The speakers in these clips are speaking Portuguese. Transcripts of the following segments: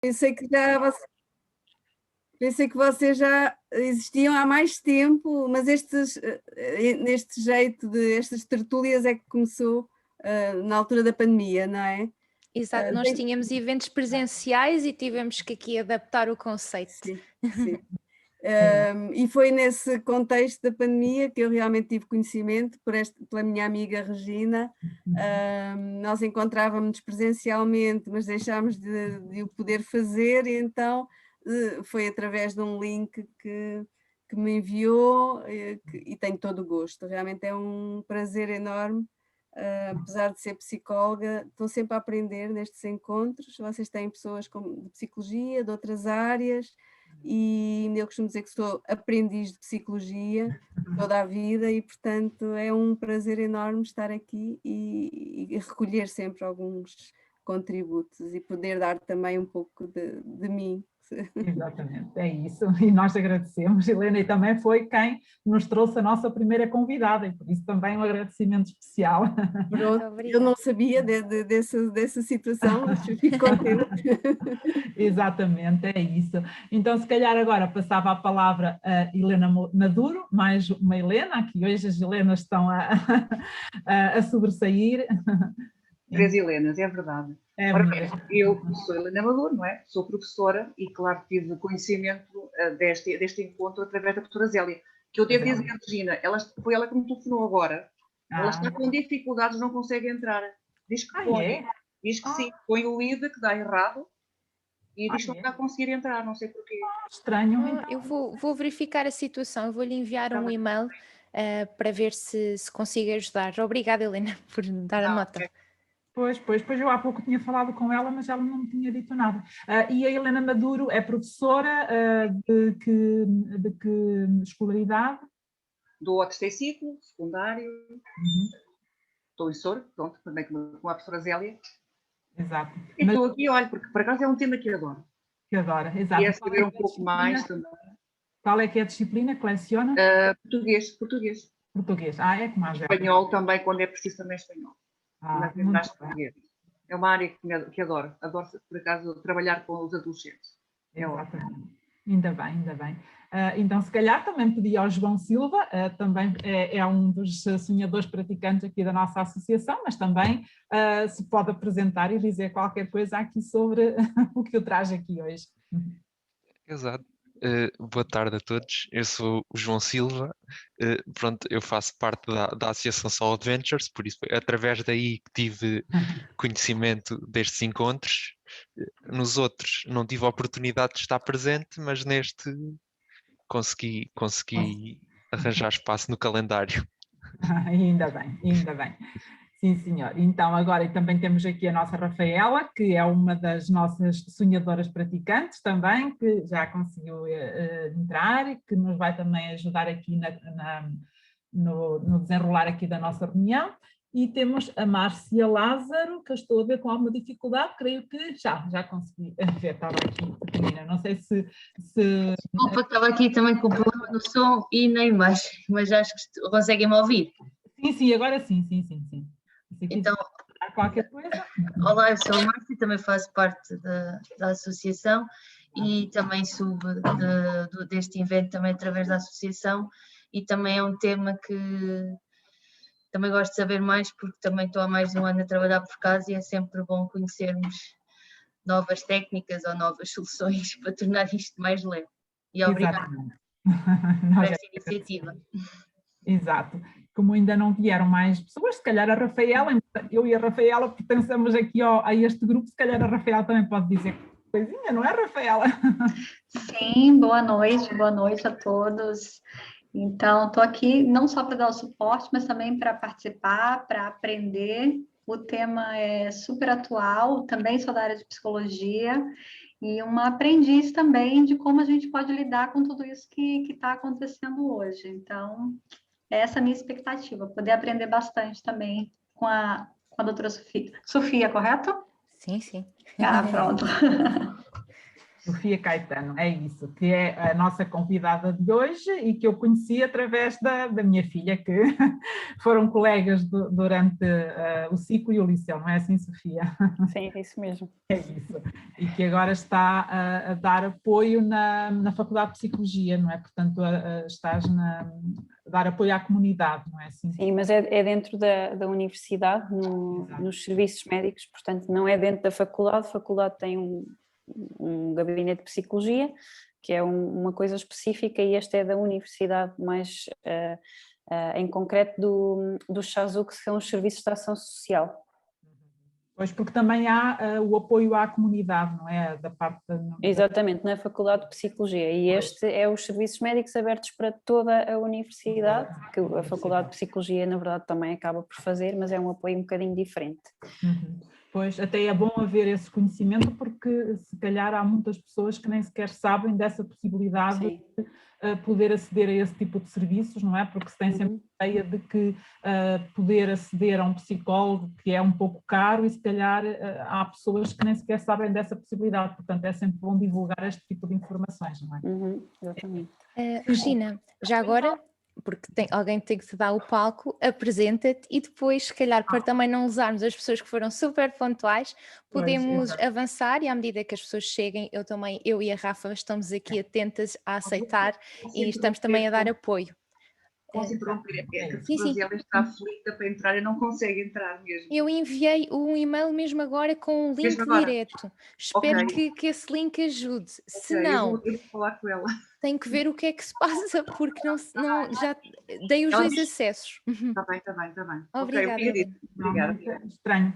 pensei que já pensei que vocês já existiam há mais tempo, mas neste jeito de estas tertúlias é que começou na altura da pandemia, não é? Exato, nós tínhamos eventos presenciais e tivemos que aqui adaptar o conceito. Sim, sim. E foi nesse contexto da pandemia que eu realmente tive conhecimento pela minha amiga Regina. Nós encontrávamos-nos presencialmente, mas deixámos de o poder fazer, e então foi através de um link que me enviou, e tenho todo o gosto. Realmente é um prazer enorme. Apesar de ser psicóloga, estou sempre a aprender nestes encontros. Vocês têm pessoas de psicologia, de outras áreas, e eu costumo dizer que sou aprendiz de psicologia toda a vida, e portanto é um prazer enorme estar aqui e recolher sempre alguns contributos e poder dar também um pouco de mim. Exatamente, é isso, e nós agradecemos, Helena, e também foi quem nos trouxe a nossa primeira convidada, e por isso também um agradecimento especial. Pronto, eu não sabia dessa situação, mas fico contente. Exatamente, é isso. Então, se calhar agora passava a palavra a Helena Maduro, mais uma Helena, aqui hoje as Helenas estão a sobressair. 3 Helenas, é verdade. É Ora mesmo. bem, eu sou Helena Maduro, não é? Sou professora e, claro, tive conhecimento deste encontro através da professora Zélia, que eu devo dizer, Regina, foi ela que me telefonou agora. Ela está com dificuldades, não consegue entrar. Diz que pode, diz que sim, põe o ID que dá errado e diz que não está a conseguir entrar, não sei porquê. Estranho. Então. Eu vou verificar a situação, eu vou-lhe enviar um e-mail para ver se consigo ajudar. Obrigada, Helena, por dar a nota. Okay. Pois, eu há pouco tinha falado com ela, mas ela não me tinha dito nada. E a Helena Maduro é professora de que escolaridade? Do terceiro ciclo, secundário. Estou em Soro, pronto, também com a professora Zélia. Exato. E estou aqui, olha, porque por acaso é um tema que adoro. Que adora, exato. E é saber um pouco mais também. Qual é que é a disciplina que leciona? Português. Português, é como a espanhol também, quando é preciso também espanhol. Muito bem. É uma área que adoro. Adoro, por acaso, trabalhar com os adolescentes. Exatamente. Ainda bem. Então, se calhar, também pedi ao João Silva, também é um dos sonhadores praticantes aqui da nossa associação, mas também se pode apresentar e dizer qualquer coisa aqui sobre o que eu trago aqui hoje. Exato. Boa tarde a todos, eu sou o João Silva, pronto, eu faço parte da Associação Soul Adventures, por isso foi através daí que tive conhecimento destes encontros. Nos outros não tive a oportunidade de estar presente, mas neste consegui arranjar espaço no calendário. Ainda bem. Sim, senhor. Então, agora também temos aqui a nossa Rafaela, que é uma das nossas sonhadoras praticantes também, que já conseguiu entrar e que nos vai também ajudar aqui no desenrolar aqui da nossa reunião. E temos a Márcia Lázaro, que eu estou a ver com alguma dificuldade, creio que já consegui ver, estava aqui pequenina, não sei se... Desculpa, estava aqui também com problema no som e na imagem, mas acho que conseguem-me ouvir. Sim, agora sim. Então, qualquer coisa. Olá, eu sou a Márcia, também faço parte da associação e também soube deste evento também através da associação, e também é um tema que também gosto de saber mais, porque também estou há mais de um ano a trabalhar por casa e é sempre bom conhecermos novas técnicas ou novas soluções para tornar isto mais leve. E obrigada por esta iniciativa. Exato. Como ainda não vieram mais pessoas, se calhar a Rafaela, eu e a Rafaela pertencemos aqui a este grupo, se calhar a Rafaela também pode dizer coisinha, não é, Rafaela? Sim, boa noite a todos. Então, estou aqui não só para dar o suporte, mas também para participar, para aprender. O tema é super atual, também sou da área de psicologia, e uma aprendiz também de como a gente pode lidar com tudo isso que está acontecendo hoje. Então, essa é a minha expectativa, poder aprender bastante também com a doutora Sofia. Sofia, correto? Sim. Pronto. Sofia Caetano, é isso, que é a nossa convidada de hoje e que eu conheci através da minha filha, que foram colegas durante o ciclo e o liceu, não é assim, Sofia? Sim, é isso mesmo. É isso, e que agora está a dar apoio na Faculdade de Psicologia, não é? Portanto, estás a dar apoio à comunidade, não é assim? Sim, mas é dentro da universidade, nos serviços médicos, portanto não é dentro da faculdade. A faculdade tem um gabinete de psicologia, que é uma coisa específica, e este é da universidade, mais em concreto do SASU, que são os serviços de ação social. Pois, porque também há o apoio à comunidade, não é? Da parte Exatamente, na Faculdade de Psicologia, e este é os serviços médicos abertos para toda a universidade, que a Faculdade de Psicologia na verdade também acaba por fazer, mas é um apoio um bocadinho diferente. Pois, até é bom haver esse conhecimento, porque se calhar há muitas pessoas que nem sequer sabem dessa possibilidade. Sim. De poder aceder a esse tipo de serviços, não é? Porque se tem sempre a ideia de que poder aceder a um psicólogo, que é um pouco caro, e se calhar há pessoas que nem sequer sabem dessa possibilidade, portanto é sempre bom divulgar este tipo de informações, não é? Exatamente. Regina, já agora, porque alguém tem que te dar o palco, apresenta-te e depois, se calhar, para também não usarmos as pessoas que foram super pontuais, podemos avançar, e à medida que as pessoas cheguem, eu e a Rafa estamos aqui atentas a aceitar e estamos também a dar apoio. Posso interromper? É que a Zélia está aflita para entrar e não consegue entrar mesmo. Eu enviei um e-mail mesmo agora com um link direto. Espero que esse link ajude. Se não, eu vou falar com ela. Tenho que ver o que é que se passa, porque não já dei os dois acessos. Está bem. Obrigada. Obrigada. Estranho.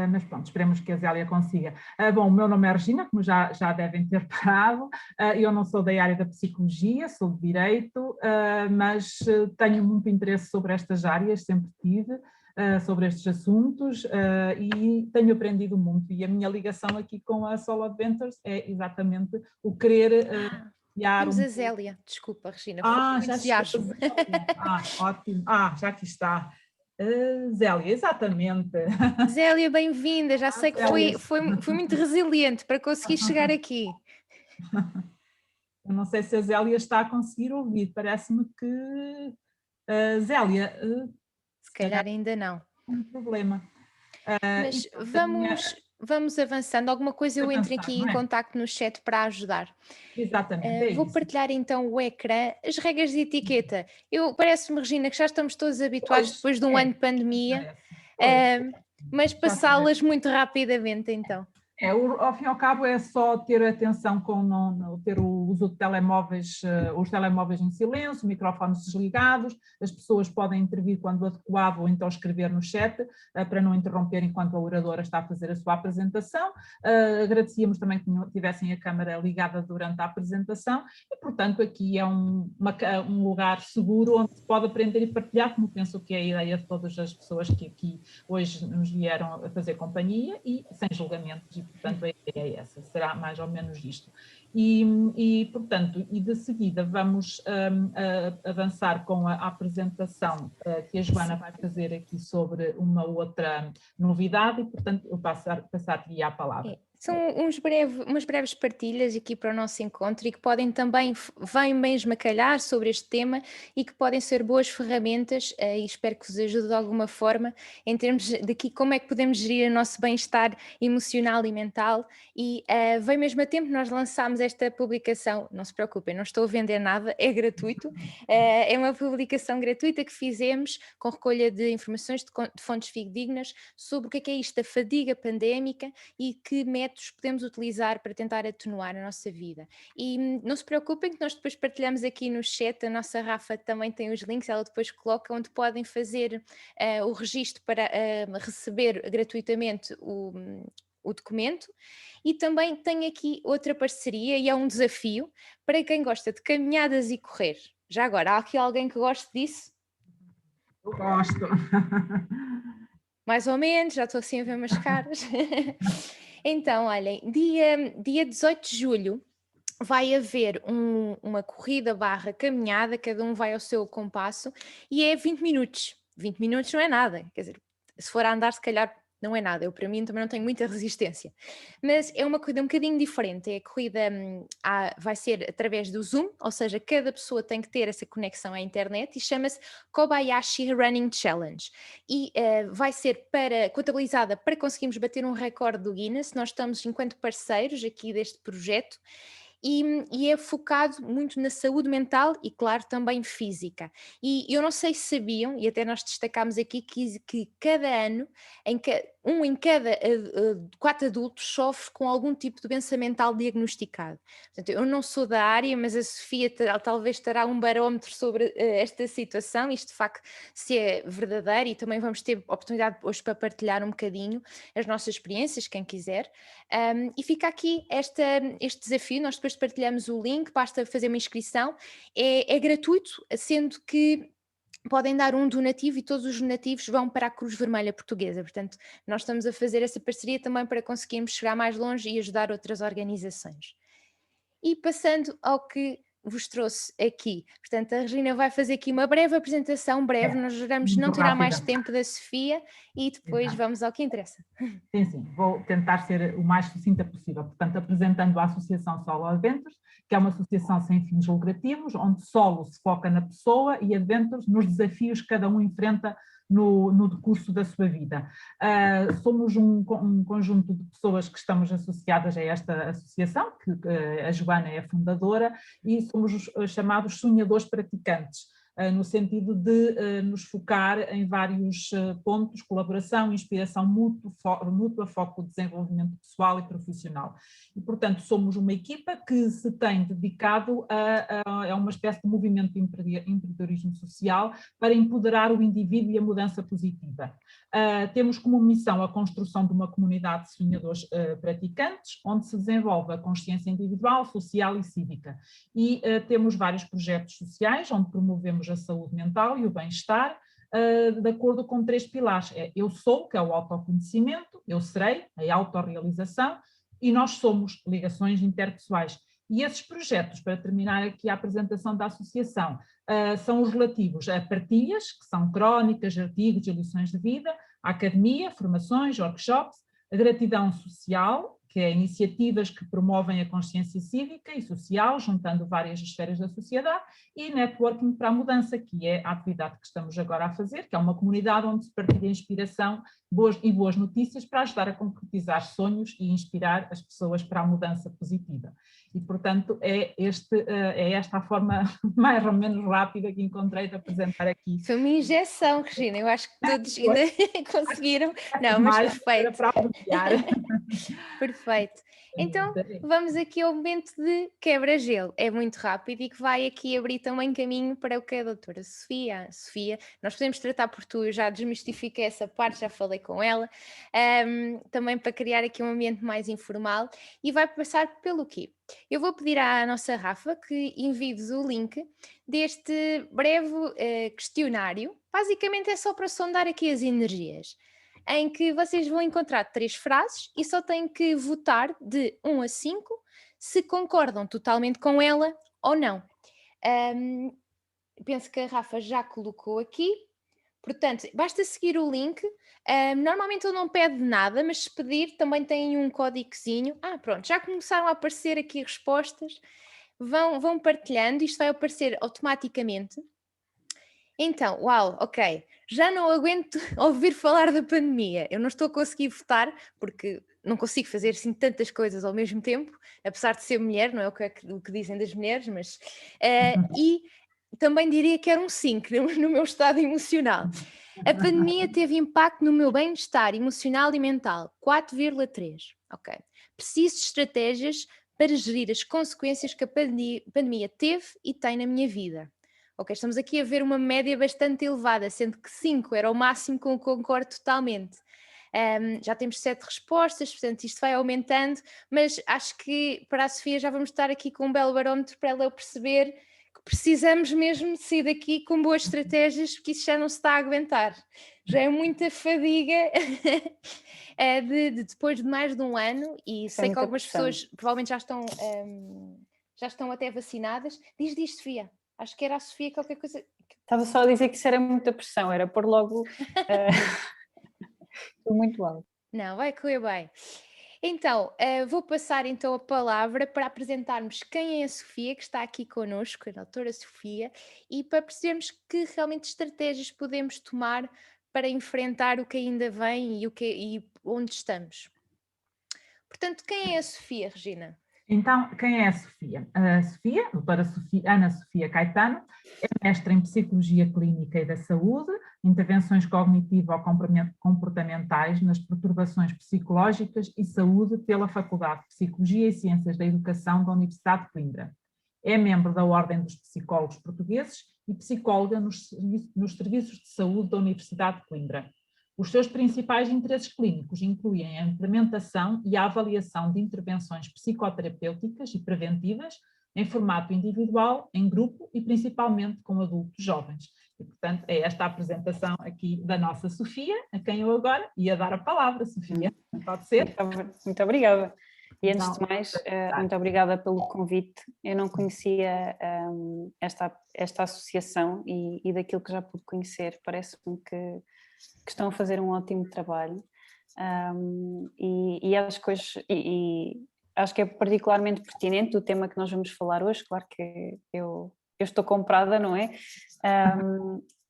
Mas pronto, esperemos que a Zélia consiga. Bom, o meu nome é Regina, como já devem ter parado. Eu não sou da área da psicologia, sou de direito, mas tenho muito interesse sobre estas áreas, sempre tive, sobre estes assuntos, e tenho aprendido muito. E a minha ligação aqui com a Solo Adventures é exatamente o querer... Temos a Zélia, desculpa, Regina. Já ótimo. Já aqui está. Zélia, exatamente. Zélia, bem-vinda. Já sei que foi muito resiliente para conseguir chegar aqui. Eu não sei se a Zélia está a conseguir ouvir. Parece-me que Zélia. Se calhar ainda não. Um problema. Mas vamos avançando. Alguma coisa eu entro aqui em contacto no chat para ajudar. Exatamente. Vou partilhar então o ecrã. As regras de etiqueta. Parece-me, Regina, que já estamos todos habituados depois de um ano de pandemia, mas passá-las muito rapidamente então. Ao fim e ao cabo é só ter atenção com ter o uso de telemóveis, os telemóveis em silêncio, microfones desligados, as pessoas podem intervir quando adequado ou então escrever no chat, para não interromper enquanto a oradora está a fazer a sua apresentação. Agradecíamos também que tivessem a câmara ligada durante a apresentação e, portanto, aqui é um lugar seguro onde se pode aprender e partilhar, como penso que é a ideia de todas as pessoas que aqui hoje nos vieram a fazer companhia, e sem julgamentos. Portanto, a ideia é essa, será mais ou menos isto. Portanto, de seguida vamos avançar com a apresentação que a Joana vai fazer aqui sobre uma outra novidade, e, portanto, eu passar-lhe a palavra. São umas breves partilhas aqui para o nosso encontro e que podem também, vêm mesmo a calhar sobre este tema e que podem ser boas ferramentas, e espero que vos ajude de alguma forma em termos de aqui como é que podemos gerir o nosso bem-estar emocional e mental. E vem mesmo a tempo, nós lançámos esta publicação, não se preocupem, não estou a vender nada, é gratuito, é uma publicação gratuita que fizemos com recolha de informações de fontes fidedignas sobre o que é isto da fadiga pandémica e que métodos podemos utilizar para tentar atenuar a nossa vida. E não se preocupem que nós depois partilhamos aqui no chat, a nossa Rafa também tem os links, ela depois coloca onde podem fazer o registro para receber gratuitamente o documento. E também tem aqui outra parceria e é um desafio para quem gosta de caminhadas e correr. Já agora, há aqui alguém que goste disso? Eu gosto. Mais ou menos, já estou assim a ver umas caras. Então, olhem, dia 18 de julho vai haver uma corrida / caminhada, cada um vai ao seu compasso, e é 20 minutos. 20 minutos não é nada, quer dizer, se for a andar se calhar não é nada, eu para mim também não tenho muita resistência, mas é uma corrida um bocadinho diferente, a corrida vai ser através do Zoom, ou seja, cada pessoa tem que ter essa conexão à internet e chama-se Kobayashi Running Challenge e vai ser contabilizada para conseguirmos bater um recorde do Guinness. Nós estamos enquanto parceiros aqui deste projeto e é focado muito na saúde mental e, claro, também física. E eu não sei se sabiam, e até nós destacámos aqui, que cada ano, um em cada 4 adultos sofre com algum tipo de doença mental diagnosticado. Portanto, eu não sou da área, mas a Sofia talvez terá um barómetro sobre esta situação, isto de facto se é verdadeiro, e também vamos ter oportunidade hoje para partilhar um bocadinho as nossas experiências, quem quiser. E fica aqui este desafio, nós depois partilhamos o link, basta fazer uma inscrição, é gratuito, sendo que podem dar um donativo e todos os donativos vão para a Cruz Vermelha Portuguesa. Portanto, nós estamos a fazer essa parceria também para conseguirmos chegar mais longe e ajudar outras organizações. E passando ao que vos trouxe aqui, portanto, a Regina vai fazer aqui uma breve apresentação, nós juramos não tirar mais tempo da Sofia e depois vamos ao que interessa. Sim, vou tentar ser o mais sucinta possível, portanto, apresentando a Associação Solo Adventures, que é uma associação sem fins lucrativos, onde Solo se foca na pessoa e Adventures nos desafios que cada um enfrenta no decurso da sua vida. Somos um conjunto de pessoas que estamos associadas a esta associação, que a Joana é a fundadora, e somos os chamados sonhadores praticantes, no sentido de nos focar em vários pontos: colaboração, inspiração mútua, foco no desenvolvimento pessoal e profissional. E, portanto, somos uma equipa que se tem dedicado a uma espécie de movimento de empreendedorismo social para empoderar o indivíduo e a mudança positiva. Temos como missão a construção de uma comunidade de sonhadores praticantes, onde se desenvolve a consciência individual, social e cívica. E temos vários projetos sociais, onde promovemos a saúde mental e o bem-estar, de acordo com 3 pilares. Eu sou, que é o autoconhecimento; eu serei, a autorrealização; e nós somos, ligações interpessoais. E esses projetos, para terminar aqui a apresentação da associação, são os relativos a partilhas, que são crónicas, artigos e lições de vida, a academia, formações, workshops, a gratidão social, que é iniciativas que promovem a consciência cívica e social, juntando várias esferas da sociedade, e networking para a mudança, que é a atividade que estamos agora a fazer, que é uma comunidade onde se partilha inspiração boas notícias para ajudar a concretizar sonhos e inspirar as pessoas para a mudança positiva. E, portanto, é esta a forma mais ou menos rápida que encontrei de apresentar aqui. Foi uma injeção, Regina, eu acho que todos ainda conseguiram. Não, mas perfeito. Perfeito. Então, vamos aqui ao momento de quebra-gelo. É muito rápido e que vai aqui abrir também caminho para o que a doutora Sofia. Sofia, nós podemos tratar por tu, eu já desmistifiquei essa parte, já falei com ela, também para criar aqui um ambiente mais informal, e vai passar pelo quê? Eu vou pedir à nossa Rafa que envie-vos o link deste breve questionário. Basicamente é só para sondar aqui as energias, em que vocês vão encontrar 3 frases e só têm que votar de 1 a 5 se concordam totalmente com ela ou não. Penso que a Rafa já colocou aqui, portanto, basta seguir o link. Normalmente ele não pede nada, mas se pedir também tem um códigozinho. Pronto, já começaram a aparecer aqui respostas. Vão partilhando, isto vai aparecer automaticamente. Então, uau, ok, já não aguento ouvir falar da pandemia. Eu não estou a conseguir votar porque não consigo fazer assim tantas coisas ao mesmo tempo, apesar de ser mulher, não é o que dizem das mulheres, mas... e também diria que era um 5 no meu estado emocional. A pandemia teve impacto no meu bem-estar emocional e mental, 4,3. Ok. Preciso de estratégias para gerir as consequências que a pandemia teve e tem na minha vida. Ok, estamos aqui a ver uma média bastante elevada, sendo que 5 era o máximo com o que concordo totalmente. Já temos 7 respostas, portanto isto vai aumentando, mas acho que para a Sofia já vamos estar aqui com um belo barómetro para ela perceber que precisamos mesmo de sair daqui com boas estratégias, porque isso já não se está a aguentar. Já é muita fadiga depois de mais de um ano, e sei que algumas pessoas provavelmente já estão até vacinadas. Diz, Sofia. Acho que era a Sofia qualquer coisa. Estava só a dizer que isso era muita pressão, era pôr logo muito alto. Não, vai correr bem. Então, vou passar então a palavra para apresentarmos quem é a Sofia, que está aqui connosco, a doutora Sofia, e para percebermos que realmente estratégias podemos tomar para enfrentar o que ainda vem e onde estamos. Portanto, quem é a Sofia, Regina? Então, quem é a Sofia? A Sofia, a doutora Ana Sofia Caetano, é mestre em Psicologia Clínica e da Saúde, intervenções cognitivo-comportamentais nas perturbações psicológicas e saúde pela Faculdade de Psicologia e Ciências da Educação da Universidade de Coimbra. É membro da Ordem dos Psicólogos Portugueses e psicóloga nos serviços de saúde da Universidade de Coimbra. Os seus principais interesses clínicos incluem a implementação e a avaliação de intervenções psicoterapêuticas e preventivas em formato individual, em grupo e principalmente com adultos jovens. E, portanto, é esta a apresentação aqui da nossa Sofia, a quem eu agora ia dar a palavra. Sofia, pode ser? Muito obrigada. E antes Então, de mais, muito obrigada pelo convite. Eu não conhecia esta associação e daquilo que já pude conhecer, parece-me que estão a fazer um ótimo trabalho, e acho que é particularmente pertinente o tema que nós vamos falar hoje. Claro que eu estou comprada, não é?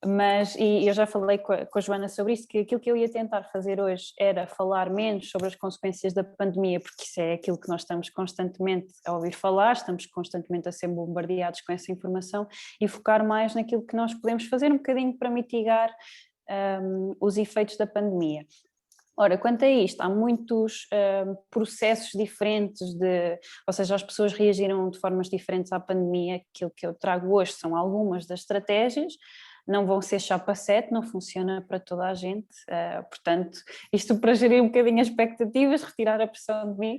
Mas eu já falei com a Joana sobre isso, que aquilo que eu ia tentar fazer hoje era falar menos sobre as consequências da pandemia, porque isso é aquilo que nós estamos constantemente a ouvir falar, estamos constantemente a ser bombardeados com essa informação, e focar mais naquilo que nós podemos fazer um bocadinho para mitigar os efeitos da pandemia. Ora, quanto a isto, há muitos processos diferentes, ou seja, as pessoas reagiram de formas diferentes à pandemia. Aquilo que eu trago hoje são algumas das estratégias. Não vão ser chapa 7, não funciona para toda a gente, portanto, isto para gerir um bocadinho as expectativas, retirar a pressão de mim,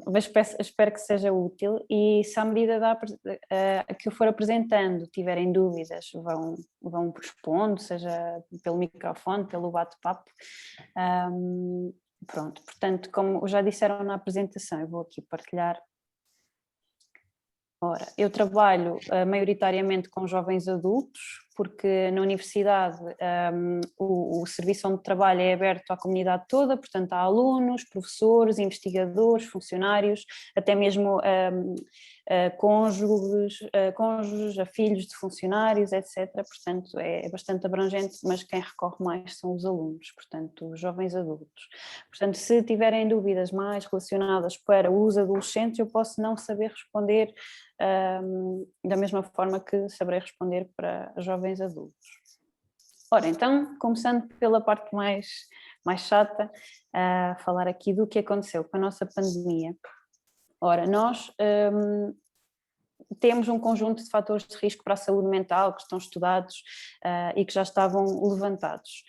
mas espero que seja útil. E se à medida que eu for apresentando tiverem dúvidas, vão respondo, seja pelo microfone, pelo bate-papo. Pronto, portanto, como já disseram na apresentação, eu vou aqui partilhar. Ora, eu trabalho maioritariamente com jovens adultos, porque na universidade o serviço onde trabalho é aberto à comunidade toda, portanto há alunos, professores, investigadores, funcionários, até mesmo cônjuges, a filhos de funcionários, etc. Portanto é bastante abrangente, mas quem recorre mais são os alunos, portanto os jovens adultos. Portanto, se tiverem dúvidas mais relacionadas para os adolescentes, eu posso não saber responder da mesma forma que saberei responder para jovens adultos. Ora, então, começando pela parte mais chata, falar aqui do que aconteceu com a nossa pandemia. Ora, nós temos um conjunto de fatores de risco para a saúde mental que estão estudados e que já estavam levantados.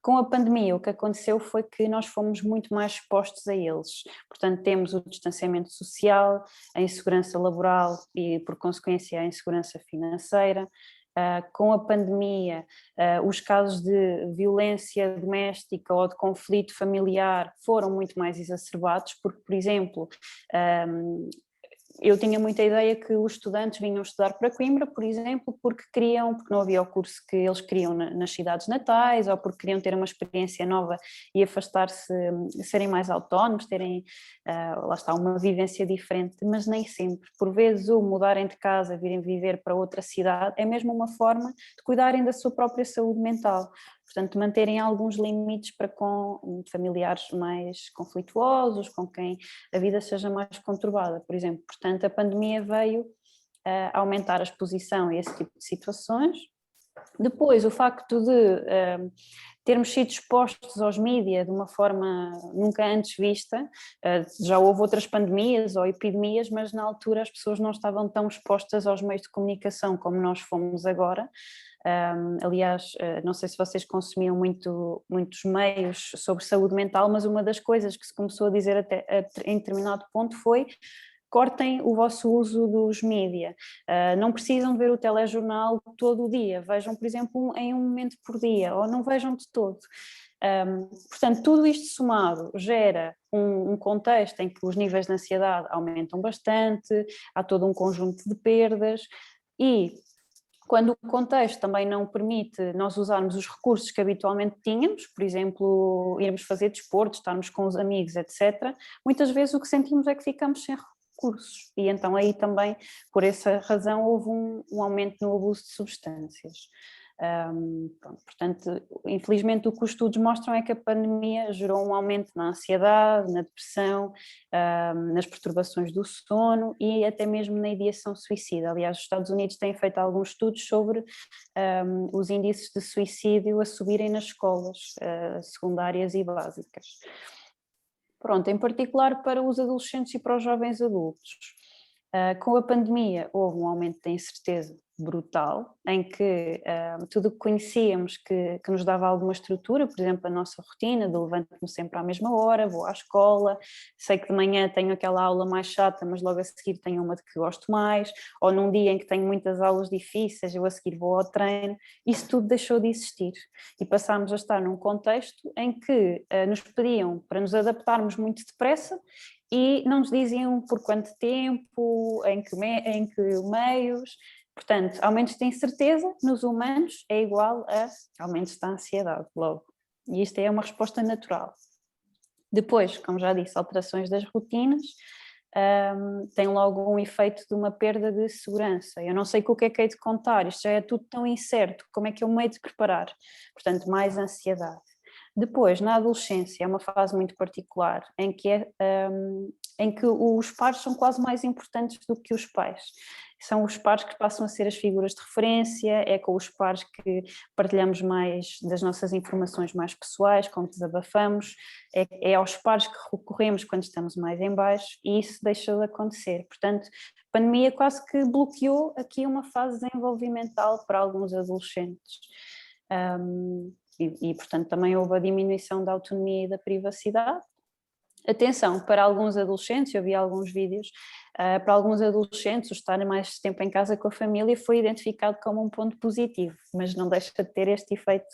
Com a pandemia, o que aconteceu foi que nós fomos muito mais expostos a eles. Portanto, temos o distanciamento social, a insegurança laboral e, por consequência, a insegurança financeira. Com a pandemia, os casos de violência doméstica ou de conflito familiar foram muito mais exacerbados, porque, por exemplo, eu tinha muita ideia que os estudantes vinham estudar para Coimbra, por exemplo, porque não havia o curso que eles queriam nas cidades natais, ou porque queriam ter uma experiência nova e afastar-se, serem mais autónomos, terem, lá está, uma vivência diferente, mas nem sempre. Por vezes, o mudarem de casa, virem viver para outra cidade, é mesmo uma forma de cuidarem da sua própria saúde mental. Portanto, manterem alguns limites para com familiares mais conflituosos, com quem a vida seja mais conturbada, por exemplo. Portanto, a pandemia veio aumentar a exposição a esse tipo de situações. Depois, o facto de termos sido expostos aos mídias de uma forma nunca antes vista, já houve outras pandemias ou epidemias, mas na altura as pessoas não estavam tão expostas aos meios de comunicação como nós fomos agora. Aliás, não sei se vocês consumiam muitos meios sobre saúde mental, mas uma das coisas que se começou a dizer até em determinado ponto foi: cortem o vosso uso dos mídia, não precisam ver o telejornal todo o dia, vejam, por exemplo, em um momento por dia, ou não vejam de todo. Portanto, tudo isto somado gera um contexto em que os níveis de ansiedade aumentam bastante, há todo um conjunto de perdas e Quando o contexto também não permite nós usarmos os recursos que habitualmente tínhamos, por exemplo, irmos fazer desporto, estarmos com os amigos, etc., muitas vezes o que sentimos é que ficamos sem recursos. E então aí também, por essa razão, houve um aumento no abuso de substâncias. Portanto, infelizmente o que os estudos mostram é que a pandemia gerou um aumento na ansiedade, na depressão, nas perturbações do sono e até mesmo na ideação suicida. Aliás, os Estados Unidos têm feito alguns estudos sobre os índices de suicídio a subirem nas escolas secundárias e básicas. Pronto, em particular para os adolescentes e para os jovens adultos. Com a pandemia houve um aumento da incerteza brutal, em que tudo o que conhecíamos que nos dava alguma estrutura, por exemplo, a nossa rotina de levanto-me sempre à mesma hora, vou à escola, sei que de manhã tenho aquela aula mais chata, mas logo a seguir tenho uma de que gosto mais, ou num dia em que tenho muitas aulas difíceis, eu a seguir vou ao treino, isso tudo deixou de existir e passámos a estar num contexto em que nos pediam para nos adaptarmos muito depressa e não nos diziam por quanto tempo, em que meios. Portanto, aumentos de incerteza nos humanos é igual a aumentos da ansiedade, logo. E isto é uma resposta natural. Depois, como já disse, alterações das rotinas, tem logo um efeito de uma perda de segurança. Eu não sei o que é de contar, isto já é tudo tão incerto, como é que eu me hei de preparar? Portanto, mais ansiedade. Depois, na adolescência, é uma fase muito particular, em que os pares são quase mais importantes do que os pais. São os pares que passam a ser as figuras de referência, é com os pares que partilhamos mais das nossas informações mais pessoais, com que desabafamos, é aos pares que recorremos quando estamos mais em baixo e isso deixou de acontecer. Portanto, a pandemia quase que bloqueou aqui uma fase desenvolvimental para alguns adolescentes. E, portanto, também houve a diminuição da autonomia e da privacidade. Atenção, para alguns adolescentes, eu vi alguns vídeos, para alguns adolescentes o estar mais tempo em casa com a família foi identificado como um ponto positivo, mas não deixa de ter este efeito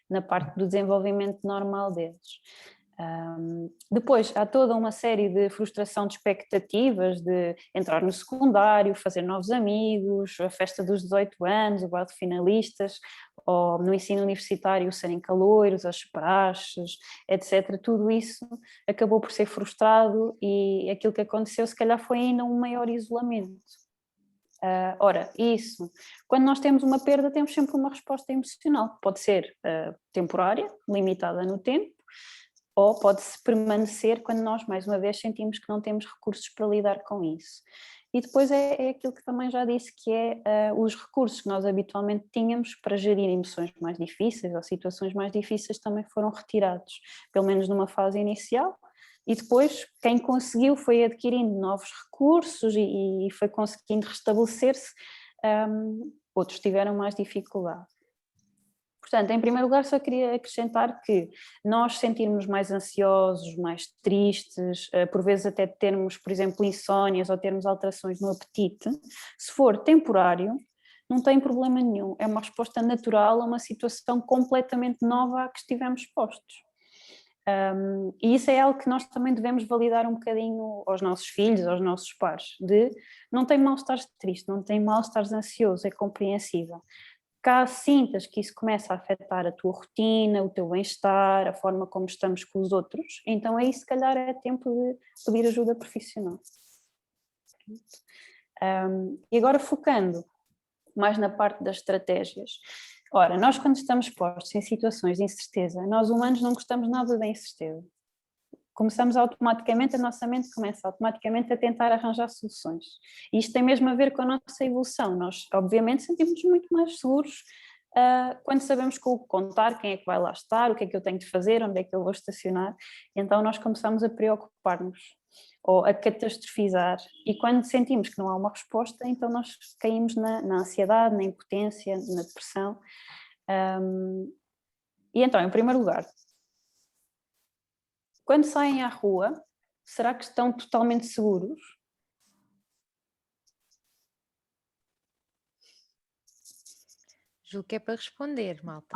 na parte do desenvolvimento normal deles. Depois há toda uma série de frustração de expectativas de entrar no secundário, fazer novos amigos, a festa dos 18 anos, o bar de finalistas, ou no ensino universitário serem caloiros, as praxes, etc. Tudo isso acabou por ser frustrado e aquilo que aconteceu se calhar foi ainda um maior isolamento. Ora, isso, quando nós temos uma perda temos sempre uma resposta emocional, pode ser temporária, limitada no tempo, ou pode-se permanecer quando nós, mais uma vez, sentimos que não temos recursos para lidar com isso. E depois é aquilo que também já disse, que é os recursos que nós habitualmente tínhamos para gerir emoções mais difíceis ou situações mais difíceis também foram retirados, pelo menos numa fase inicial, e depois quem conseguiu foi adquirindo novos recursos e foi conseguindo restabelecer-se, outros tiveram mais dificuldade. Portanto, em primeiro lugar, só queria acrescentar que nós sentirmos mais ansiosos, mais tristes, por vezes até termos, por exemplo, insónias ou termos alterações no apetite, se for temporário, não tem problema nenhum. É uma resposta natural a uma situação completamente nova a que estivemos expostos. E isso é algo que nós também devemos validar um bocadinho aos nossos filhos, aos nossos pares, de não tem mal estar triste, não tem mal estar ansioso, é compreensível. Caso sintas que isso começa a afetar a tua rotina, o teu bem-estar, a forma como estamos com os outros, então aí se calhar é tempo de pedir ajuda profissional. E agora focando mais na parte das estratégias. Ora, nós quando estamos postos em situações de incerteza, nós humanos não gostamos nada da incerteza. Começamos automaticamente, a nossa mente começa automaticamente a tentar arranjar soluções. E isto tem mesmo a ver com a nossa evolução. Nós, obviamente, sentimos muito mais seguros quando sabemos com o que contar, quem é que vai lá estar, o que é que eu tenho de fazer, onde é que eu vou estacionar. Então nós começamos a preocupar-nos ou a catastrofizar. E quando sentimos que não há uma resposta, então nós caímos na ansiedade, na impotência, na depressão. E então, em primeiro lugar, quando saem à rua, será que estão totalmente seguros? Julgo que é para responder, malta.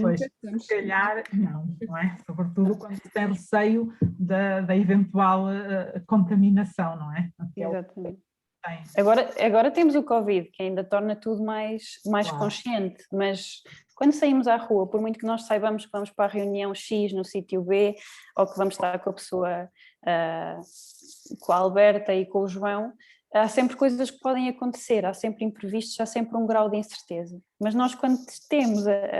Pois, se calhar não é? Sobretudo quando se tem receio da eventual contaminação, não é? Exatamente. Agora temos o Covid, que ainda torna tudo mais Claro. consciente, mas quando saímos à rua, por muito que nós saibamos que vamos para a reunião X no sítio B, ou que vamos estar com a pessoa, com a Alberta e com o João, há sempre coisas que podem acontecer, há sempre imprevistos, há sempre um grau de incerteza. Mas nós, quando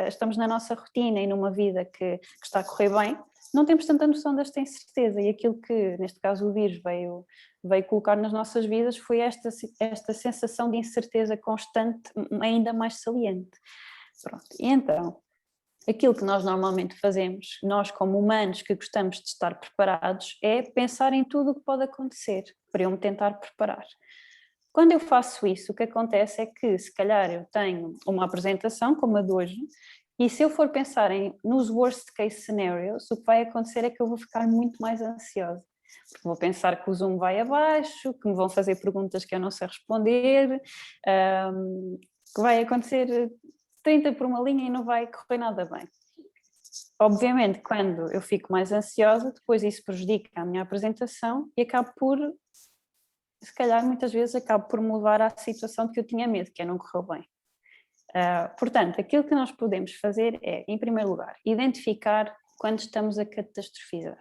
estamos na nossa rotina e numa vida que está a correr bem, não temos tanta noção desta incerteza, e aquilo que, neste caso, o vírus veio colocar nas nossas vidas foi esta sensação de incerteza constante, ainda mais saliente. Pronto. E então, aquilo que nós normalmente fazemos, nós como humanos que gostamos de estar preparados, é pensar em tudo o que pode acontecer, para eu me tentar preparar. Quando eu faço isso, o que acontece é que, se calhar, eu tenho uma apresentação, como a de hoje, e se eu for pensar nos worst case scenarios, o que vai acontecer é que eu vou ficar muito mais ansiosa. Porque vou pensar que o Zoom vai abaixo, que me vão fazer perguntas que eu não sei responder, que vai acontecer 30 por uma linha e não vai correr nada bem. Obviamente, quando eu fico mais ansiosa, depois isso prejudica a minha apresentação e acabo por, se calhar muitas vezes, acabo por mudar a situação de que eu tinha medo, que é não correu bem. Portanto, aquilo que nós podemos fazer é, em primeiro lugar, identificar quando estamos a catastrofizar.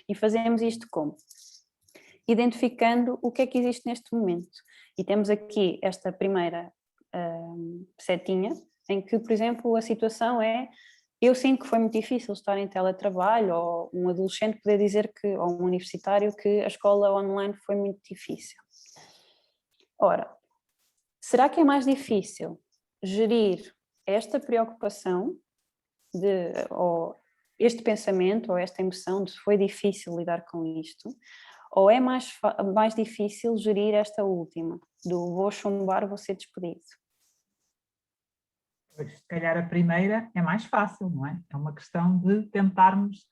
E fazemos isto como? Identificando o que é que existe neste momento. E temos aqui esta primeira setinha, em que, por exemplo, a situação é: eu sinto que foi muito difícil estar em teletrabalho, ou um adolescente poder dizer que, ou um universitário, que a escola online foi muito difícil. Ora, será que é mais difícil gerir esta preocupação ou este pensamento ou esta emoção de foi difícil lidar com isto, ou é mais difícil gerir esta última, do vou chumbar, vou ser despedido? Pois, se calhar a primeira é mais fácil, não é? É uma questão de tentarmos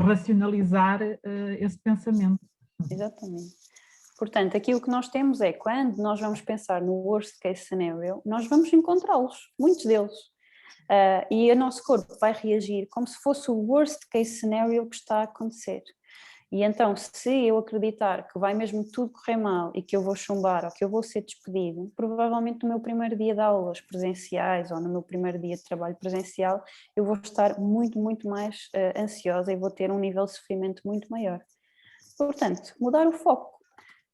racionalizar esse pensamento. Exatamente. Portanto, aqui o que nós temos é, quando nós vamos pensar no worst case scenario, nós vamos encontrá-los, muitos deles. E o nosso corpo vai reagir como se fosse o worst case scenario que está a acontecer. E então, se eu acreditar que vai mesmo tudo correr mal e que eu vou chumbar ou que eu vou ser despedido, provavelmente no meu primeiro dia de aulas presenciais ou no meu primeiro dia de trabalho presencial, eu vou estar muito, muito mais ansiosa e vou ter um nível de sofrimento muito maior. Portanto, mudar o foco.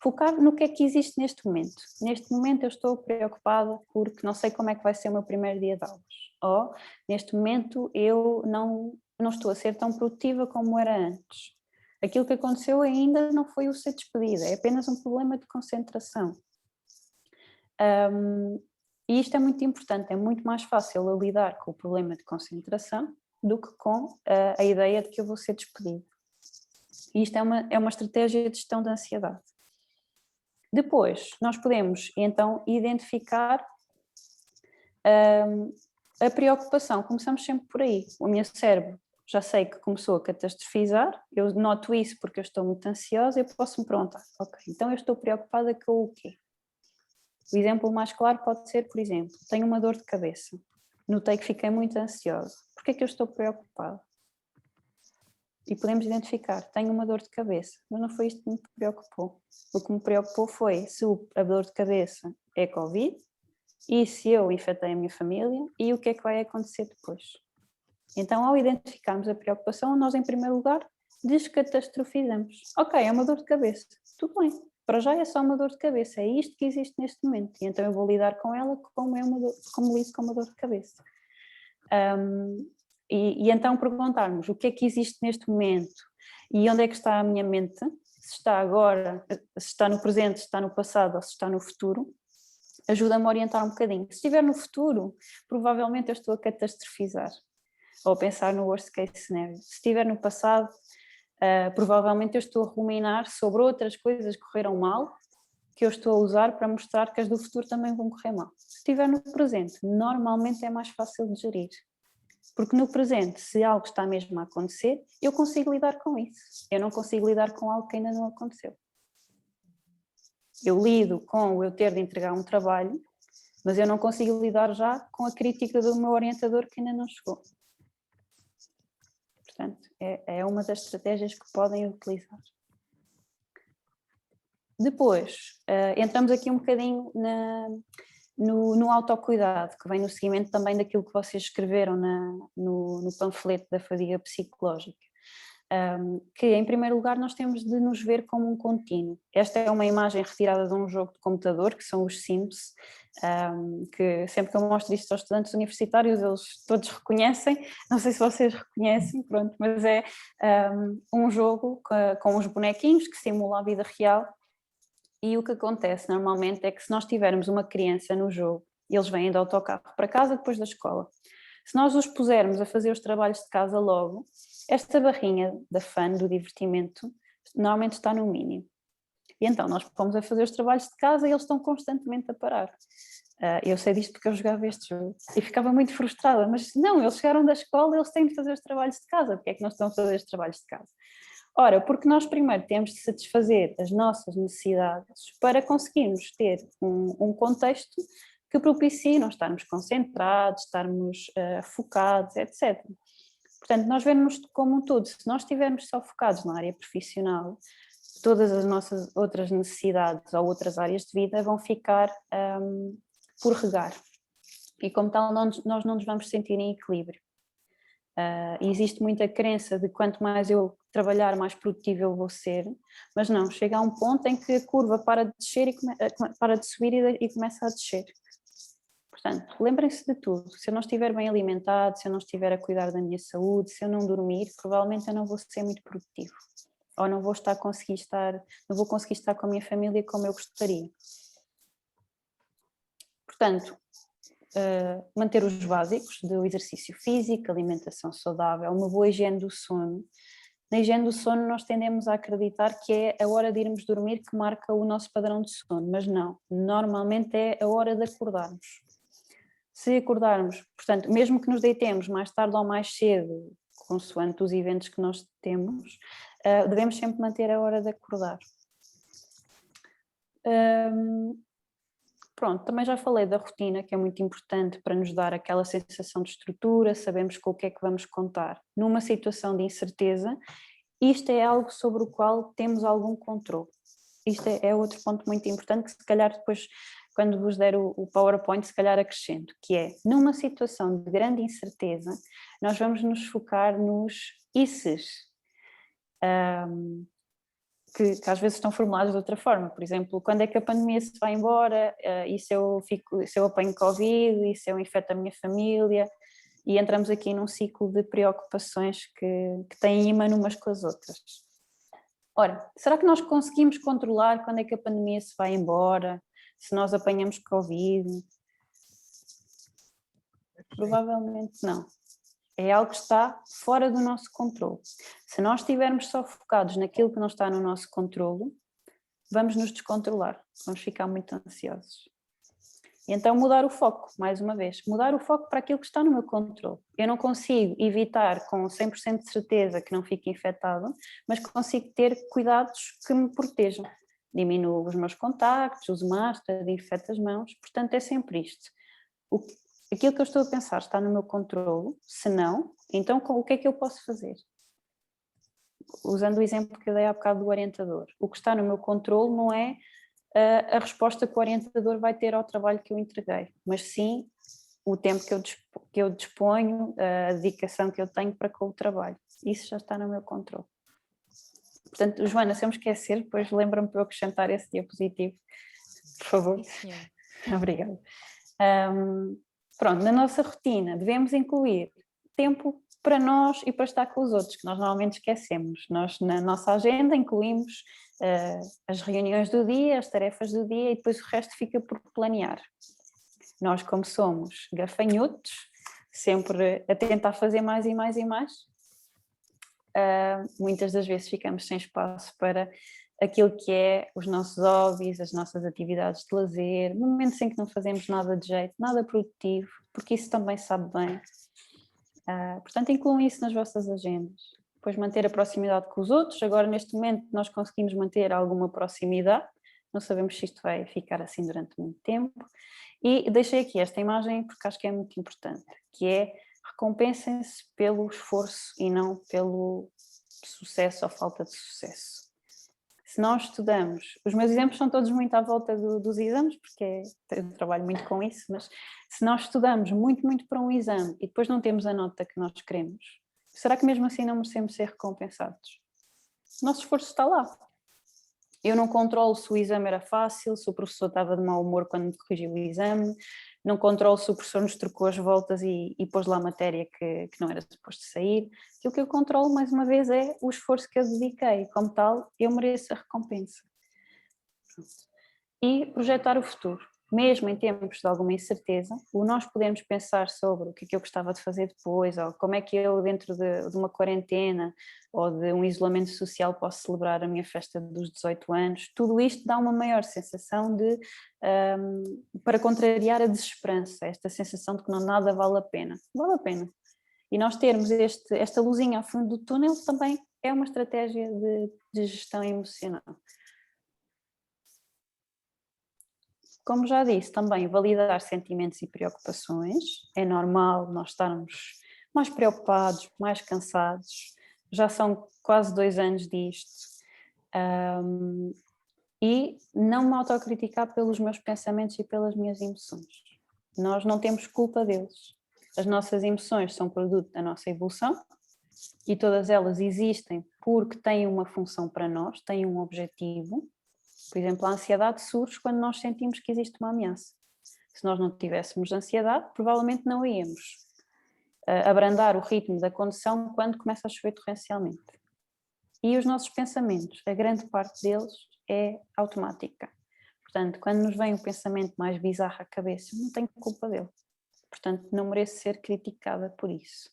Focar no que é que existe neste momento. Neste momento eu estou preocupada porque não sei como é que vai ser o meu primeiro dia de aulas. Ou, neste momento, eu não estou a ser tão produtiva como era antes. Aquilo que aconteceu ainda não foi o ser despedida, é apenas um problema de concentração. E isto é muito importante, é muito mais fácil eu lidar com o problema de concentração do que com a ideia de que eu vou ser despedido. E isto é uma estratégia de gestão da ansiedade. Depois, nós podemos então identificar a preocupação. Começamos sempre por aí. O meu cérebro já sei que começou a catastrofizar, eu noto isso porque eu estou muito ansiosa e eu posso me perguntar, ok, então eu estou preocupada com o quê? O exemplo mais claro pode ser, por exemplo, tenho uma dor de cabeça, notei que fiquei muito ansiosa, por que é que eu estou preocupada? E podemos identificar, tenho uma dor de cabeça, mas não foi isto que me preocupou. O que me preocupou foi se a dor de cabeça é Covid e se eu infectei a minha família e o que é que vai acontecer depois. Então, ao identificarmos a preocupação, nós, em primeiro lugar, descatastrofizamos. Ok, é uma dor de cabeça, tudo bem, para já é só uma dor de cabeça, é isto que existe neste momento, e então eu vou lidar com ela como lido com uma dor de cabeça. E então perguntarmos o que é que existe neste momento e onde é que está a minha mente, se está agora, se está no presente, se está no passado ou se está no futuro, ajuda-me a orientar um bocadinho. Se estiver no futuro, provavelmente eu estou a catastrofizar ou a pensar no worst case scenario. Se estiver no passado, provavelmente eu estou a ruminar sobre outras coisas que correram mal, que eu estou a usar para mostrar que as do futuro também vão correr mal. Se estiver no presente, normalmente é mais fácil de gerir. Porque no presente, se algo está mesmo a acontecer, eu consigo lidar com isso. Eu não consigo lidar com algo que ainda não aconteceu. Eu lido com eu ter de entregar um trabalho, mas eu não consigo lidar já com a crítica do meu orientador que ainda não chegou. Portanto, é uma das estratégias que podem utilizar. Depois, entramos aqui um bocadinho no autocuidado, que vem no seguimento também daquilo que vocês escreveram no panfleto da fadiga psicológica. Que em primeiro lugar nós temos de nos ver como um contínuo. Esta é uma imagem retirada de um jogo de computador, que são os Sims, que sempre que eu mostro isto aos estudantes universitários eles todos reconhecem, não sei se vocês reconhecem, pronto, mas é um jogo com os bonequinhos que simula a vida real. E o que acontece normalmente é que se nós tivermos uma criança no jogo, eles vêm de autocarro para casa depois da escola, se nós os pusermos a fazer os trabalhos de casa logo, esta barrinha da fun, do divertimento, normalmente está no mínimo. E então nós fomos a fazer os trabalhos de casa e eles estão constantemente a parar. Eu sei disto porque eu jogava este jogo e ficava muito frustrada, mas não, eles chegaram da escola, eles têm de fazer os trabalhos de casa, porque é que não estão a fazer os trabalhos de casa? Ora, porque nós primeiro temos de satisfazer as nossas necessidades para conseguirmos ter um contexto que propicie nós estarmos concentrados, estarmos focados, etc. Portanto, nós vemos como um todo. Se nós estivermos só focados na área profissional, todas as nossas outras necessidades ou outras áreas de vida vão ficar por regar. E como tal, nós não nos vamos sentir em equilíbrio. Existe muita crença de quanto mais eu trabalhar, mais produtivo eu vou ser, mas não, chega a um ponto em que a curva para de descer para de subir e começa a descer. Portanto, lembrem-se de tudo. Se eu não estiver bem alimentado, se eu não estiver a cuidar da minha saúde, se eu não dormir, provavelmente eu não vou ser muito produtivo. Ou não vou conseguir estar com a minha família como eu gostaria. Portanto, manter os básicos do exercício físico, alimentação saudável, uma boa higiene do sono. Na higiene do sono nós tendemos a acreditar que é a hora de irmos dormir que marca o nosso padrão de sono, mas não, normalmente é a hora de acordarmos. Se acordarmos, portanto, mesmo que nos deitemos mais tarde ou mais cedo, consoante os eventos que nós temos, devemos sempre manter a hora de acordar. Pronto, também já falei da rotina, que é muito importante para nos dar aquela sensação de estrutura, sabemos com o que é que vamos contar. Numa situação de incerteza, isto é algo sobre o qual temos algum controle. Isto é outro ponto muito importante que se calhar depois, quando vos der o PowerPoint, se calhar acrescento, que é, numa situação de grande incerteza, nós vamos nos focar nos ICES, que às vezes estão formulados de outra forma. Por exemplo, quando é que a pandemia se vai embora, e se eu apanho Covid, e se eu infecto a minha família, e entramos aqui num ciclo de preocupações que têm imã umas com as outras. Ora, será que nós conseguimos controlar quando é que a pandemia se vai embora, se nós apanhamos Covid? Provavelmente não. É algo que está fora do nosso controle. Se nós estivermos só focados naquilo que não está no nosso controle, vamos nos descontrolar, vamos ficar muito ansiosos. E então mudar o foco, mais uma vez, mudar o foco para aquilo que está no meu controle. Eu não consigo evitar com 100% de certeza que não fique infectado, mas consigo ter cuidados que me protejam. Diminuo os meus contactos, uso máscara, desinfeto as mãos, portanto é sempre isto. Aquilo que eu estou a pensar está no meu controle, se não, então o que é que eu posso fazer? Usando o exemplo que eu dei há bocado do orientador, o que está no meu controle não é a resposta que o orientador vai ter ao trabalho que eu entreguei, mas sim o tempo que eu disponho, a dedicação que eu tenho para com o trabalho. Isso já está no meu controle. Portanto, Joana, se eu me esquecer, depois lembra-me para eu acrescentar esse diapositivo, por favor. Sim. Obrigada. Pronto, na nossa rotina devemos incluir tempo para nós e para estar com os outros, que nós normalmente esquecemos. Nós na nossa agenda incluímos as reuniões do dia, as tarefas do dia e depois o resto fica por planear. Nós, como somos gafanhotos, sempre a tentar fazer mais e mais e mais, muitas das vezes ficamos sem espaço para aquilo que é os nossos hobbies, as nossas atividades de lazer, momentos em que não fazemos nada de jeito, nada produtivo, porque isso também sabe bem. Portanto, incluam isso nas vossas agendas. Depois manter a proximidade com os outros. Agora, neste momento, nós conseguimos manter alguma proximidade, não sabemos se isto vai ficar assim durante muito tempo. E deixei aqui esta imagem porque acho que é muito importante, que é recompensem-se pelo esforço e não pelo sucesso ou falta de sucesso. se nós estudamos, os meus exemplos são todos muito à volta dos exames, porque eu trabalho muito com isso, mas se nós estudamos muito, muito para um exame e depois não temos a nota que nós queremos, será que mesmo assim não merecemos ser recompensados? O nosso esforço está lá. Eu não controlo se o exame era fácil, se o professor estava de mau humor quando me corrigiu o exame, não controlo se o professor nos trocou as voltas e pôs lá a matéria que não era suposto sair. Aquilo que eu controlo, mais uma vez, é o esforço que eu dediquei. Como tal, eu mereço a recompensa. E projetar o futuro. Mesmo em tempos de alguma incerteza, nós podemos pensar sobre o que é que eu gostava de fazer depois, ou como é que eu, dentro de uma quarentena ou de um isolamento social, posso celebrar a minha festa dos 18 anos. Tudo isto dá uma maior sensação para contrariar a desesperança, esta sensação de que nada vale a pena. Vale a pena. E nós termos esta luzinha ao fundo do túnel também é uma estratégia de gestão emocional. Como já disse, também validar sentimentos e preocupações. É normal nós estarmos mais preocupados, mais cansados. Já são quase 2 anos disto. E não me autocriticar pelos meus pensamentos e pelas minhas emoções. Nós não temos culpa deles. As nossas emoções são produto da nossa evolução e todas elas existem porque têm uma função para nós, têm um objetivo. Por exemplo, a ansiedade surge quando nós sentimos que existe uma ameaça. Se nós não tivéssemos ansiedade, provavelmente não íamos abrandar o ritmo da condução quando começa a chover torrencialmente. E os nossos pensamentos, a grande parte deles é automática. Portanto, quando nos vem um pensamento mais bizarro à cabeça, eu não tenho culpa dele. Portanto, não mereço ser criticada por isso.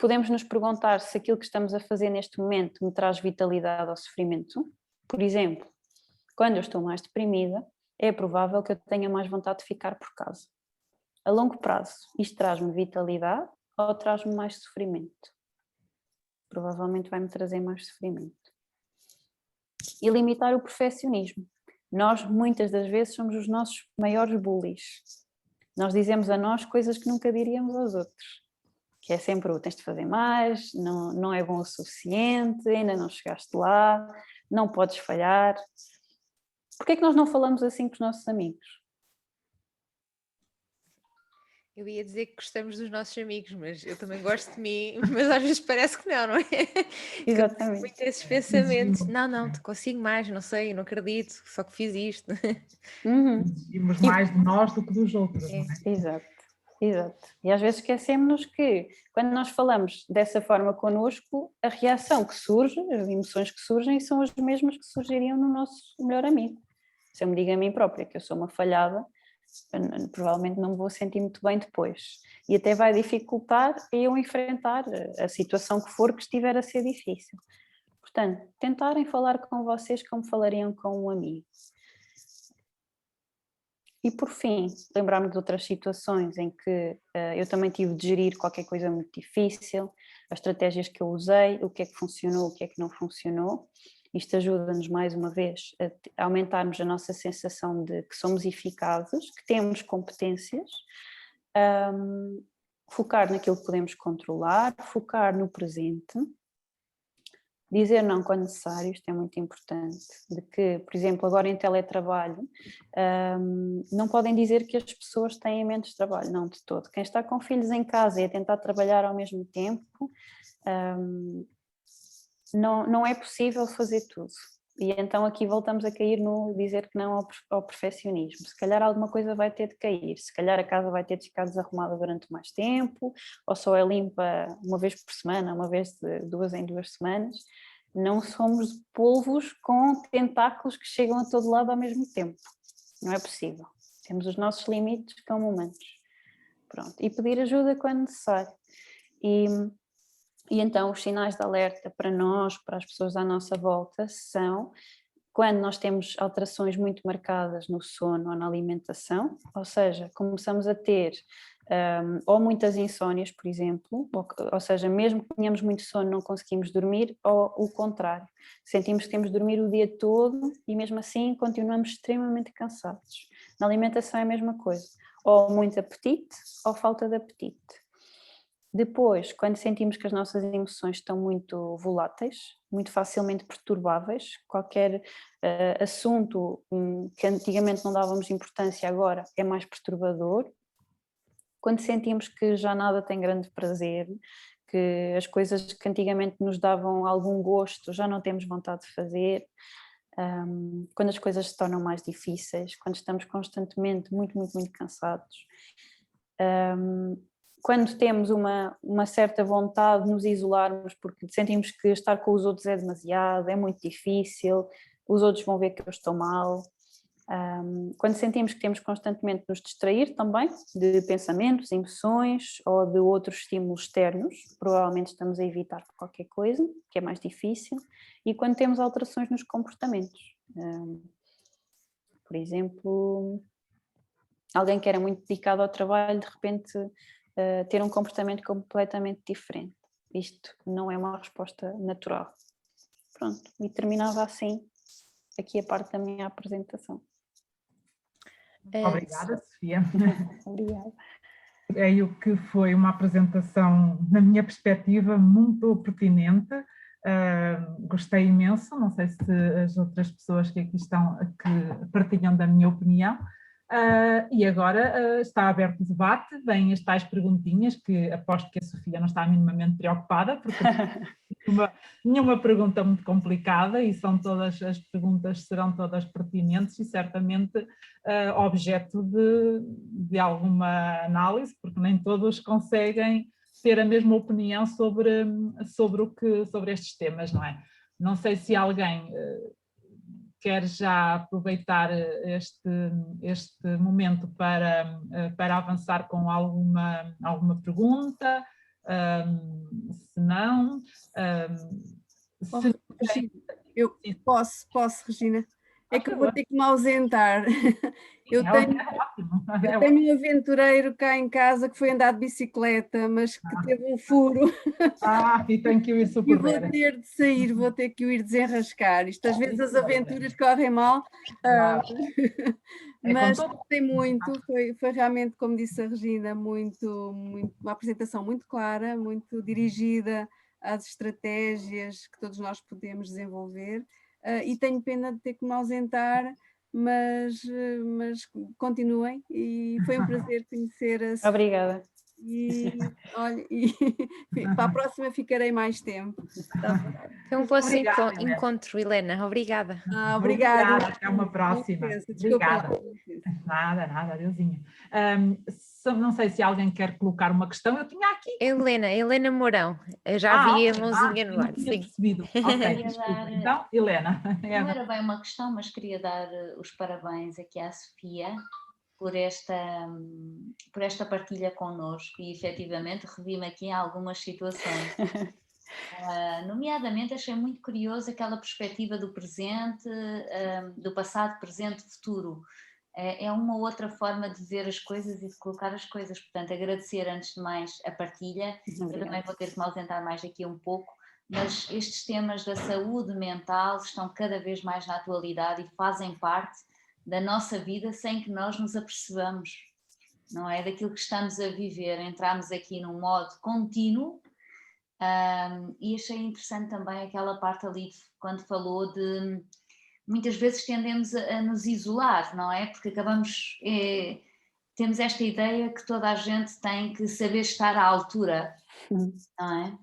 Podemos nos perguntar se aquilo que estamos a fazer neste momento me traz vitalidade ao sofrimento. Por exemplo, quando eu estou mais deprimida, é provável que eu tenha mais vontade de ficar por casa. A longo prazo, isto traz-me vitalidade ou traz-me mais sofrimento? Provavelmente vai-me trazer mais sofrimento. E limitar o perfeccionismo. Nós, muitas das vezes, somos os nossos maiores bullies. Nós dizemos a nós coisas que nunca diríamos aos outros. Que é sempre o tens de fazer mais, não é bom o suficiente, ainda não chegaste lá, não podes falhar. Porquê é que nós não falamos assim com os nossos amigos? Eu ia dizer que gostamos dos nossos amigos, mas eu também gosto de mim, mas às vezes parece que não é? Exatamente. Muito esses pensamentos. Não, te consigo mais, não sei, não acredito, só que fiz isto. Exigimos mais de nós do que dos outros, não é? Exato. E às vezes esquecemos que quando nós falamos dessa forma connosco, a reação que surge, as emoções que surgem são as mesmas que surgiriam no nosso melhor amigo. Se eu me digo a mim própria que eu sou uma falhada, provavelmente não me vou sentir muito bem depois. E até vai dificultar eu enfrentar a situação que for que estiver a ser difícil. Portanto, tentarem falar com vocês como falariam com um amigo. E por fim, lembrar-me de outras situações em que eu também tive de gerir qualquer coisa muito difícil, as estratégias que eu usei, o que é que funcionou, o que é que não funcionou. Isto ajuda-nos mais uma vez a aumentarmos a nossa sensação de que somos eficazes, que temos competências, focar naquilo que podemos controlar, focar no presente. Dizer não quando necessário, isto é muito importante, de que, por exemplo, agora em teletrabalho, não podem dizer que as pessoas têm menos trabalho, não, de todo. Quem está com filhos em casa e a tentar trabalhar ao mesmo tempo, não é possível fazer tudo. E então aqui voltamos a cair no dizer que não ao perfeccionismo. Se calhar alguma coisa vai ter de cair, se calhar a casa vai ter de ficar desarrumada durante mais tempo, ou só é limpa uma vez por semana, uma vez de 2 em 2 semanas. Não somos polvos com tentáculos que chegam a todo lado ao mesmo tempo. Não é possível. Temos os nossos limites como humanos. Pronto. E pedir ajuda quando necessário. E então os sinais de alerta para nós, para as pessoas à nossa volta, são quando nós temos alterações muito marcadas no sono ou na alimentação, ou seja, começamos a ter ou muitas insónias, por exemplo, ou seja, mesmo que tenhamos muito sono não conseguimos dormir, ou o contrário, sentimos que temos de dormir o dia todo e mesmo assim continuamos extremamente cansados. Na alimentação é a mesma coisa, ou muito apetite ou falta de apetite. Depois, quando sentimos que as nossas emoções estão muito voláteis, muito facilmente perturbáveis, qualquer assunto que antigamente não dávamos importância agora é mais perturbador. Quando sentimos que já nada tem grande prazer, que as coisas que antigamente nos davam algum gosto já não temos vontade de fazer, quando as coisas se tornam mais difíceis, quando estamos constantemente muito cansados, quando temos uma certa vontade de nos isolarmos porque sentimos que estar com os outros é demasiado, é muito difícil, os outros vão ver que eu estou mal. Quando sentimos que temos constantemente de nos distrair também de pensamentos, emoções ou de outros estímulos externos, provavelmente estamos a evitar qualquer coisa, que é mais difícil, e quando temos alterações nos comportamentos. Por exemplo, alguém que era muito dedicado ao trabalho, de repente ter um comportamento completamente diferente. Isto não é uma resposta natural. Pronto, e terminava assim aqui a parte da minha apresentação. Obrigada, Sofia. Obrigada. Creio que foi uma apresentação, na minha perspectiva, muito pertinente. Gostei imenso, não sei se as outras pessoas que aqui estão que partilham da minha opinião. E agora está aberto o debate, vêm as tais perguntinhas que aposto que a Sofia não está minimamente preocupada, porque nenhuma pergunta muito complicada e as perguntas serão todas pertinentes e certamente objeto de alguma análise, porque nem todos conseguem ter a mesma opinião sobre estes temas, não é? Não sei se alguém quer já aproveitar este momento para avançar com alguma pergunta, se não... Eu posso, Regina? É que eu vou ter que me ausentar. Eu tenho um aventureiro cá em casa que foi andar de bicicleta, mas que teve um furo. E tenho que ir socorrer. E vou ter de sair, vou ter que o ir desenrascar. Isto às vezes as aventuras correm mal, mas gostei muito, foi realmente, como disse a Regina, uma apresentação muito clara, muito dirigida às estratégias que todos nós podemos desenvolver. E tenho pena de ter que me ausentar, mas continuem e foi um prazer conhecer a Sofia. Obrigada. E, olha, para a próxima ficarei mais tempo. Foi um bom encontro, Helena. Obrigada. Obrigada. Até uma próxima. Obrigada. Nada, adeusinho. Não sei se alguém quer colocar uma questão. Eu tinha aqui. Helena Mourão. Eu já vi a mãozinha no ar. Sim. Ok, desculpa. Então, Helena. Não era bem uma questão, mas queria dar os parabéns aqui à Sofia por esta partilha connosco e efetivamente revi-me aqui em algumas situações. Nomeadamente achei muito curioso aquela perspectiva do presente, do passado, presente, futuro. É uma outra forma de ver as coisas e de colocar as coisas. Portanto, agradecer antes de mais a partilha. Eu também vou ter que me ausentar mais aqui um pouco, mas estes temas da saúde mental estão cada vez mais na atualidade e fazem parte da nossa vida sem que nós nos apercebamos, não é? Daquilo que estamos a viver. Entramos aqui num modo contínuo. E achei interessante também aquela parte ali quando falou de muitas vezes tendemos a nos isolar, não é? Porque temos esta ideia que toda a gente tem que saber estar à altura, não é?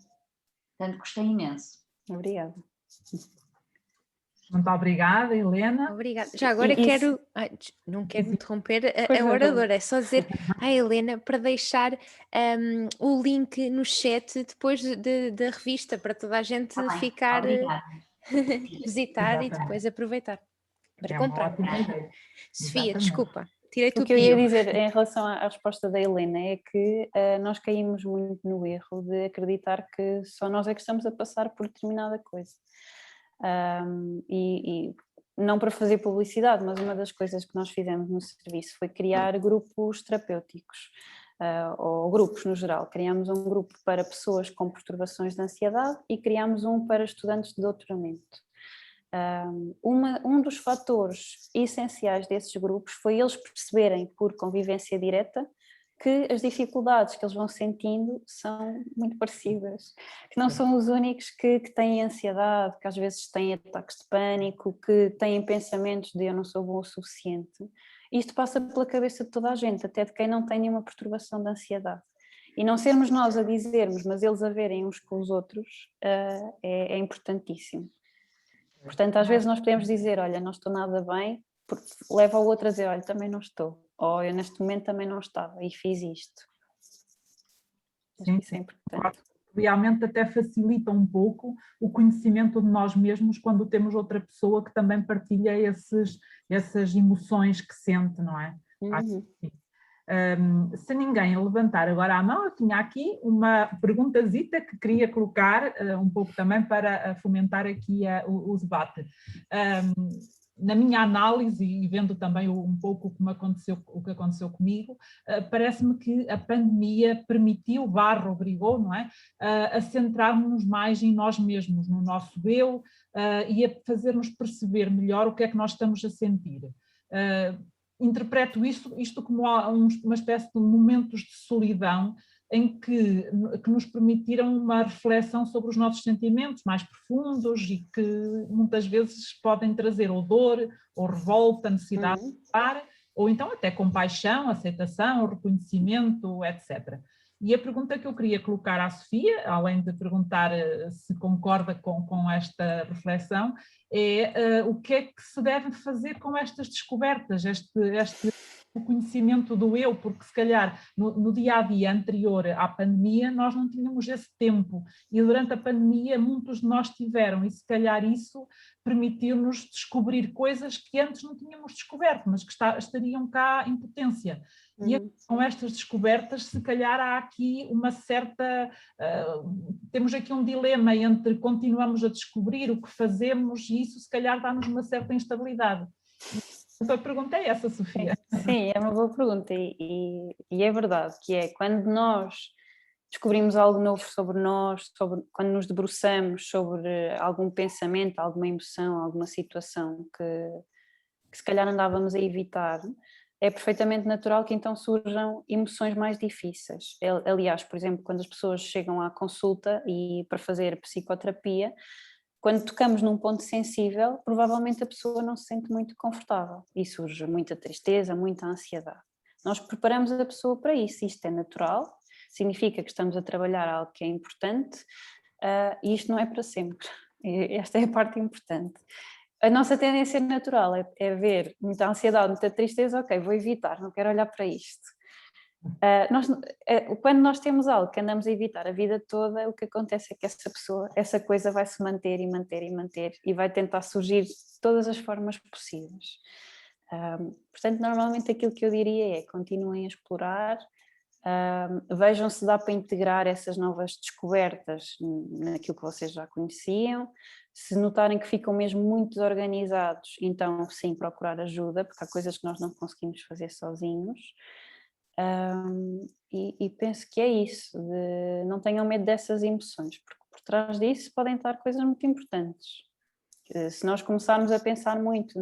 Portanto, gostei imenso. Obrigada. Muito obrigada, Helena. Obrigada. Já agora não quero interromper a oradora, é só dizer à Helena para deixar o link no chat depois da revista, para toda a gente ficar, visitar e depois aproveitar para comprar. Sofia, desculpa, tirei-te o que eu ia dizer em relação à resposta da Helena é que nós caímos muito no erro de acreditar que só nós é que estamos a passar por determinada coisa. E não para fazer publicidade, mas uma das coisas que nós fizemos no serviço foi criar grupos terapêuticos, ou grupos no geral. Criámos um grupo para pessoas com perturbações de ansiedade e criámos um para estudantes de doutoramento. Um dos fatores essenciais desses grupos foi eles perceberem por convivência direta que as dificuldades que eles vão sentindo são muito parecidas, que não são os únicos que têm ansiedade, que às vezes têm ataques de pânico, que têm pensamentos de eu não sou bom o suficiente. Isto passa pela cabeça de toda a gente, até de quem não tem nenhuma perturbação de ansiedade. E não sermos nós a dizermos, mas eles a verem uns com os outros, é importantíssimo. Portanto, às vezes nós podemos dizer, olha, não estou nada bem, porque leva o outro a dizer, olha, também não estou. Ou eu neste momento também não estava e fiz isto. Sim, isso é importante. Realmente até facilita um pouco o conhecimento de nós mesmos quando temos outra pessoa que também partilha essas emoções que sente, não é? Uhum. Se ninguém levantar agora a mão, eu tinha aqui uma perguntazita que queria colocar um pouco também para fomentar aqui o debate. Na minha análise e vendo também um pouco o que aconteceu comigo, parece-me que a pandemia permitiu, obrigou, não é? A centrarmos mais em nós mesmos, no nosso eu, e a fazer-nos perceber melhor o que é que nós estamos a sentir. Interpreto isto como uma espécie de momentos de solidão em que nos permitiram uma reflexão sobre os nossos sentimentos mais profundos e que muitas vezes podem trazer ou dor, ou revolta, necessidade de falar, ou então até compaixão, aceitação, reconhecimento, etc. E a pergunta que eu queria colocar à Sofia, além de perguntar se concorda com esta reflexão, é o que é que se deve fazer com estas descobertas, este conhecimento do eu, porque se calhar no dia-a-dia anterior à pandemia nós não tínhamos esse tempo e durante a pandemia muitos de nós tiveram e se calhar isso permitiu-nos descobrir coisas que antes não tínhamos descoberto, mas que estariam cá em potência. E com estas descobertas, se calhar há aqui uma certa... temos aqui um dilema entre continuamos a descobrir o que fazemos e isso se calhar dá-nos uma certa instabilidade. Então a pergunta é essa, Sofia. Sim, é uma boa pergunta e é verdade que é quando nós descobrimos algo novo sobre nós, quando nos debruçamos sobre algum pensamento, alguma emoção, alguma situação que se calhar andávamos a evitar, é perfeitamente natural que então surjam emoções mais difíceis. Aliás, por exemplo, quando as pessoas chegam à consulta e para fazer psicoterapia, quando tocamos num ponto sensível, provavelmente a pessoa não se sente muito confortável e surge muita tristeza, muita ansiedade. Nós preparamos a pessoa para isso, isto é natural, significa que estamos a trabalhar algo que é importante e isto não é para sempre. Esta é a parte importante. A nossa tendência natural é ver muita ansiedade, muita tristeza, ok, vou evitar, não quero olhar para isto. Quando nós temos algo que andamos a evitar a vida toda, o que acontece é que essa coisa vai se manter e manter e manter e vai tentar surgir de todas as formas possíveis. Portanto, normalmente aquilo que eu diria é continuem a explorar, vejam se dá para integrar essas novas descobertas naquilo que vocês já conheciam. Se notarem que ficam mesmo muito desorganizados, então sim, procurar ajuda, porque há coisas que nós não conseguimos fazer sozinhos. E penso que é isso, não tenham medo dessas emoções, porque por trás disso podem estar coisas muito importantes. Se nós começarmos a pensar muito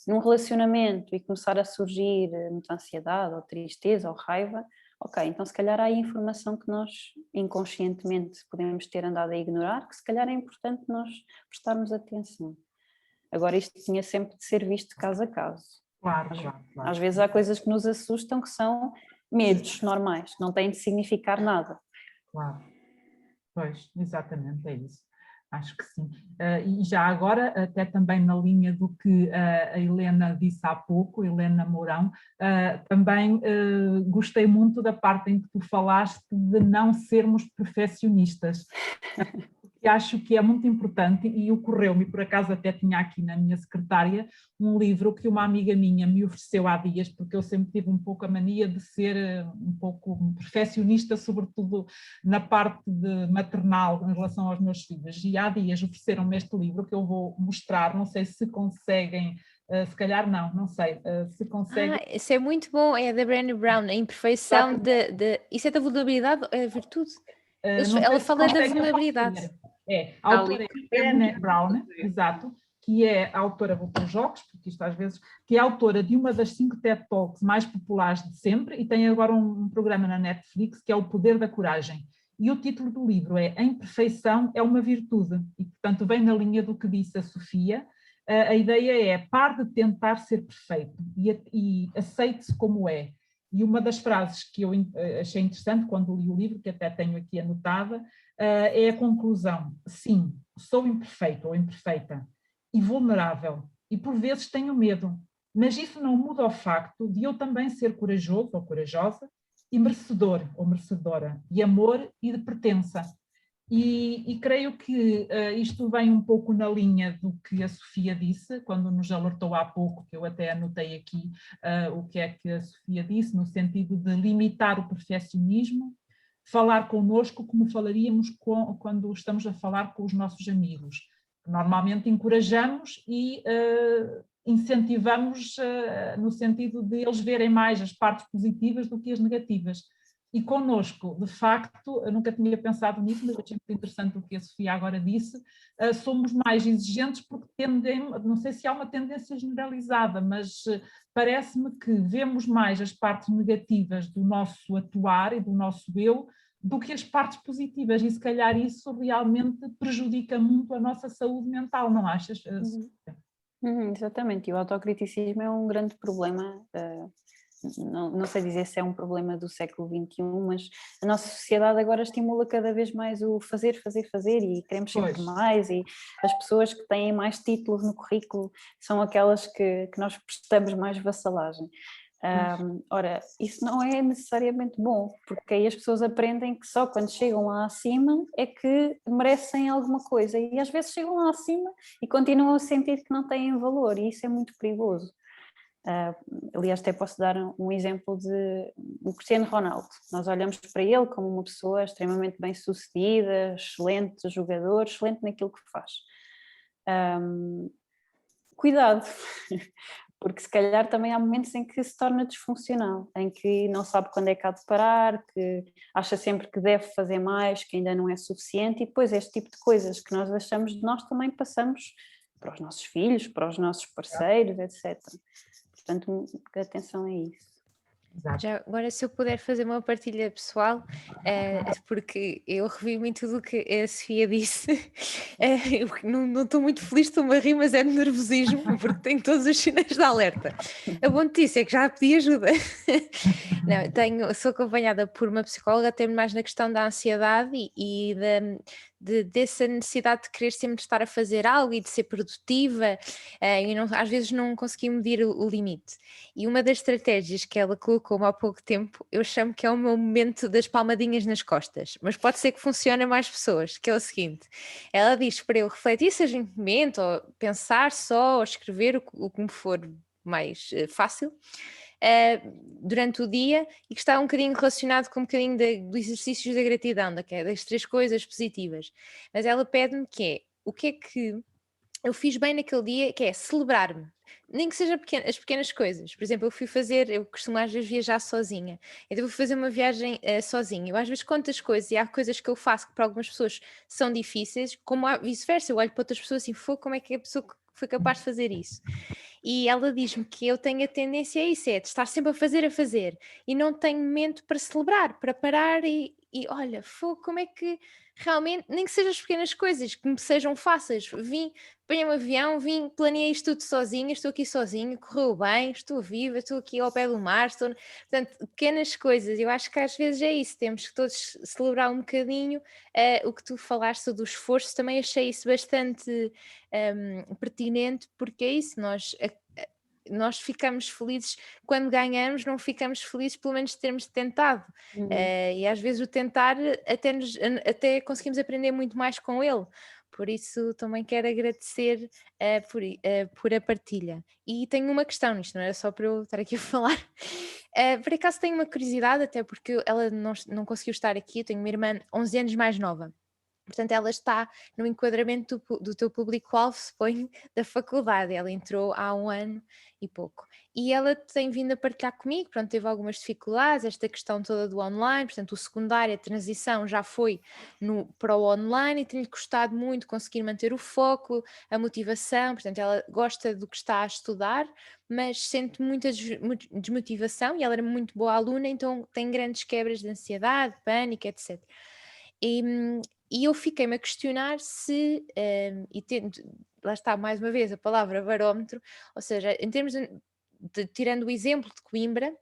num relacionamento e começar a surgir muita ansiedade ou tristeza ou raiva, ok, então se calhar há aí informação que nós inconscientemente podemos ter andado a ignorar, que se calhar é importante nós prestarmos atenção. Agora isto tinha sempre de ser visto caso a caso. Claro. Às vezes há coisas que nos assustam que são medos normais, que não têm de significar nada. Claro, pois, exatamente, é isso. Acho que sim. E já agora, até também na linha do que a Helena disse há pouco, Helena Mourão, também gostei muito da parte em que tu falaste de não sermos perfeccionistas. E acho que é muito importante e ocorreu-me, por acaso até tinha aqui na minha secretária, um livro que uma amiga minha me ofereceu há dias, porque eu sempre tive um pouco a mania de ser um pouco perfeccionista, sobretudo na parte maternal em relação aos meus filhos. E há dias ofereceram-me este livro que eu vou mostrar, não sei se conseguem, se calhar não sei, se conseguem... Isso é muito bom, é da Brené Brown, a imperfeição isso é da vulnerabilidade, é a virtude? Ela fala da vulnerabilidade. A autora é Brené Brown, exato, que é a autora, vou para os jogos, porque isto às vezes, que é a autora de uma das 5 TED Talks mais populares de sempre e tem agora um programa na Netflix que é O Poder da Coragem. E o título do livro é A Imperfeição é uma Virtude, e portanto vem na linha do que disse a Sofia. A ideia é, pare de tentar ser perfeito e aceite-se como é. E uma das frases que eu achei interessante quando li o livro, que até tenho aqui anotada, é a conclusão: sim, sou imperfeito ou imperfeita e vulnerável, e por vezes tenho medo, mas isso não muda o facto de eu também ser corajoso ou corajosa e merecedor ou merecedora de amor e de pertença. E creio que isto vem um pouco na linha do que a Sofia disse, quando nos alertou há pouco, que eu até anotei aqui o que é que a Sofia disse, no sentido de limitar o perfeccionismo, falar connosco como falaríamos quando estamos a falar com os nossos amigos. Normalmente encorajamos e incentivamos no sentido de eles verem mais as partes positivas do que as negativas. E connosco, de facto, eu nunca tinha pensado nisso, mas achei muito interessante o que a Sofia agora disse, somos mais exigentes porque tendemos, não sei se há uma tendência generalizada, mas parece-me que vemos mais as partes negativas do nosso atuar e do nosso eu do que as partes positivas, e se calhar isso realmente prejudica muito a nossa saúde mental, não achas, Sofia? Exatamente, e o autocriticismo é um grande problema. Não sei dizer se é um problema do século XXI, mas a nossa sociedade agora estimula cada vez mais o fazer e queremos sempre mais, e as pessoas que têm mais títulos no currículo são aquelas que nós prestamos mais vassalagem. Ora, isso não é necessariamente bom, porque aí as pessoas aprendem que só quando chegam lá acima é que merecem alguma coisa, e às vezes chegam lá acima e continuam a sentir que não têm valor, e isso é muito perigoso. Aliás, até posso dar um exemplo do Cristiano Ronaldo. Nós olhamos para ele como uma pessoa extremamente bem-sucedida, excelente jogador, excelente naquilo que faz. Cuidado, porque se calhar também há momentos em que se torna disfuncional, em que não sabe quando é que há de parar, que acha sempre que deve fazer mais, que ainda não é suficiente, e depois este tipo de coisas que nós achamos de nós também passamos para os nossos filhos, para os nossos parceiros, etc. Portanto, atenção a isso. Já agora, se eu puder fazer uma partilha pessoal, porque eu revi muito do que a Sofia disse, eu não estou muito feliz, estou-me a rir, mas é de nervosismo, porque tenho todos os sinais de alerta. A boa notícia é que já pedi ajuda. Não, sou acompanhada por uma psicóloga, até mais na questão da ansiedade e dessa necessidade de querer sempre estar a fazer algo e de ser produtiva, e às vezes não consegui medir o limite. E uma das estratégias que ela colocou-me há pouco tempo, eu chamo que é o meu momento das palmadinhas nas costas, mas pode ser que funcione a mais pessoas, que é o seguinte: ela diz para eu refletir seja em momento, ou pensar só, ou escrever o que me for mais fácil, durante o dia, e que está um bocadinho relacionado com um bocadinho do exercício da gratidão, das 3 coisas positivas. Mas ela pede-me o que é que eu fiz bem naquele dia, que é celebrar-me, nem que seja as pequenas coisas. Por exemplo, eu costumo às vezes viajar sozinha, então vou fazer uma viagem sozinha. Eu às vezes conto as coisas, e há coisas que eu faço que para algumas pessoas são difíceis, como vice-versa, eu olho para outras pessoas e como é que a pessoa foi capaz de fazer isso? E ela diz-me que eu tenho a tendência a isso, de estar sempre a fazer, e não tenho momento para celebrar, para parar e olha, como é que realmente, nem que sejam as pequenas coisas, que me sejam fáceis, apanhei um avião, planeei isto tudo sozinha, estou aqui sozinha, correu bem, estou viva, estou aqui ao pé do mar, portanto, pequenas coisas. Eu acho que às vezes é isso, temos que todos celebrar um bocadinho. O que tu falaste do esforço, também achei isso bastante pertinente, porque é isso, nós ficamos felizes quando ganhamos, não ficamos felizes pelo menos termos tentado. E às vezes o tentar até conseguimos aprender muito mais com ele. Por isso também quero agradecer por a partilha. E tenho uma questão nisto, não era só para eu estar aqui a falar. Por acaso tenho uma curiosidade, até porque ela não conseguiu estar aqui. Eu tenho uma irmã 11 anos mais nova. Portanto, ela está no enquadramento do teu público-alvo, suponho, da faculdade. Ela entrou há 1 ano e pouco. E ela tem vindo a partilhar comigo, pronto, teve algumas dificuldades, esta questão toda do online, portanto, o secundário, a transição já foi para o online e tem-lhe custado muito conseguir manter o foco, a motivação, portanto, ela gosta do que está a estudar, mas sente muita desmotivação e ela era muito boa aluna, então tem grandes quebras de ansiedade, pânico, etc. E eu fiquei-me a questionar se, lá está mais uma vez a palavra barómetro, ou seja, em termos tirando o exemplo de Coimbra,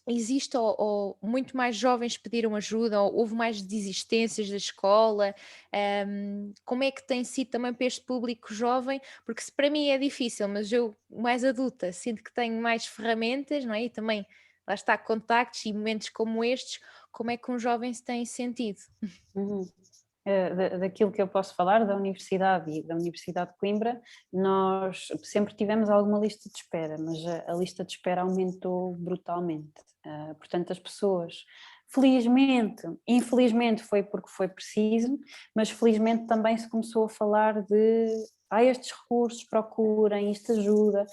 existe ou muito mais jovens pediram ajuda, ou houve mais desistências da escola, como é que tem sido também para este público jovem, porque se para mim é difícil, mas eu mais adulta sinto que tenho mais ferramentas, não é? E também lá está, contactos e momentos como estes, como é que um jovem se tem sentido? Daquilo que eu posso falar da Universidade e da Universidade de Coimbra, nós sempre tivemos alguma lista de espera, mas a lista de espera aumentou brutalmente. Portanto, as pessoas, felizmente, infelizmente foi porque foi preciso, mas felizmente também se começou a falar de estes recursos, procurem, isto ajuda,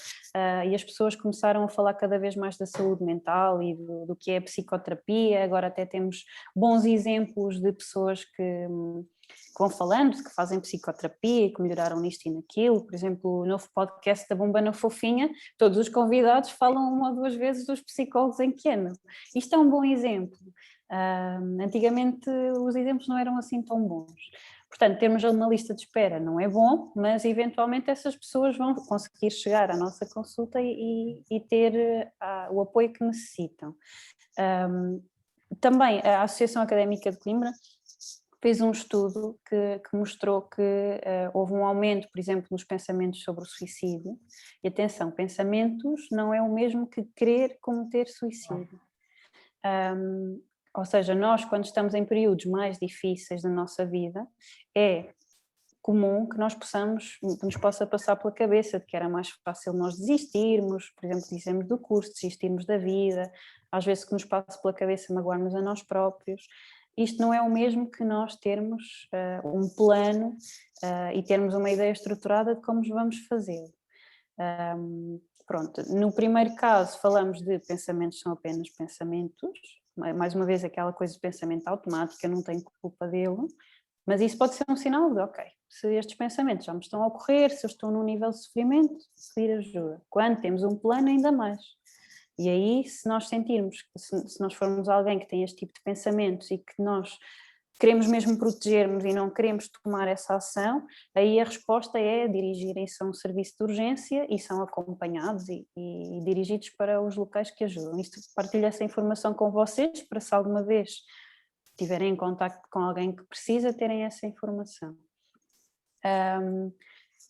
e as pessoas começaram a falar cada vez mais da saúde mental e do que é a psicoterapia. Agora até temos bons exemplos de pessoas que vão falando, que fazem psicoterapia e que melhoraram nisto e naquilo. Por exemplo, o novo podcast da Bombana Fofinha, todos os convidados falam 1 ou 2 vezes dos psicólogos em que andam. Isto é um bom exemplo. Antigamente os exemplos não eram assim tão bons. Portanto, termos uma lista de espera não é bom, mas eventualmente essas pessoas vão conseguir chegar à nossa consulta e ter o apoio que necessitam. Também a Associação Académica de Coimbra fez um estudo que mostrou que houve um aumento, por exemplo, nos pensamentos sobre o suicídio. E atenção, pensamentos não é o mesmo que querer cometer suicídio. Ou seja, nós quando estamos em períodos mais difíceis da nossa vida, é comum que nos possa passar pela cabeça de que era mais fácil nós desistirmos, por exemplo, desistirmos do curso, desistirmos da vida, às vezes que nos passa pela cabeça magoarmos a nós próprios. Isto não é o mesmo que nós termos um plano e termos uma ideia estruturada de como vamos fazer. Pronto, no primeiro caso falamos de pensamentos são apenas pensamentos, mais uma vez aquela coisa de pensamento automático, eu não tenho culpa dele, mas isso pode ser um sinal de, ok, se estes pensamentos já me estão a ocorrer, se eu estou num nível de sofrimento, pedir ajuda. Quando temos um plano, ainda mais. E aí, se nós sentirmos, se nós formos alguém que tem este tipo de pensamentos e que nós queremos mesmo proteger-nos e não queremos tomar essa ação, aí a resposta é dirigirem-se a um serviço de urgência e são acompanhados e dirigidos para os locais que ajudam. Isto, partilho essa informação com vocês para se alguma vez estiverem em contacto com alguém que precisa, terem essa informação.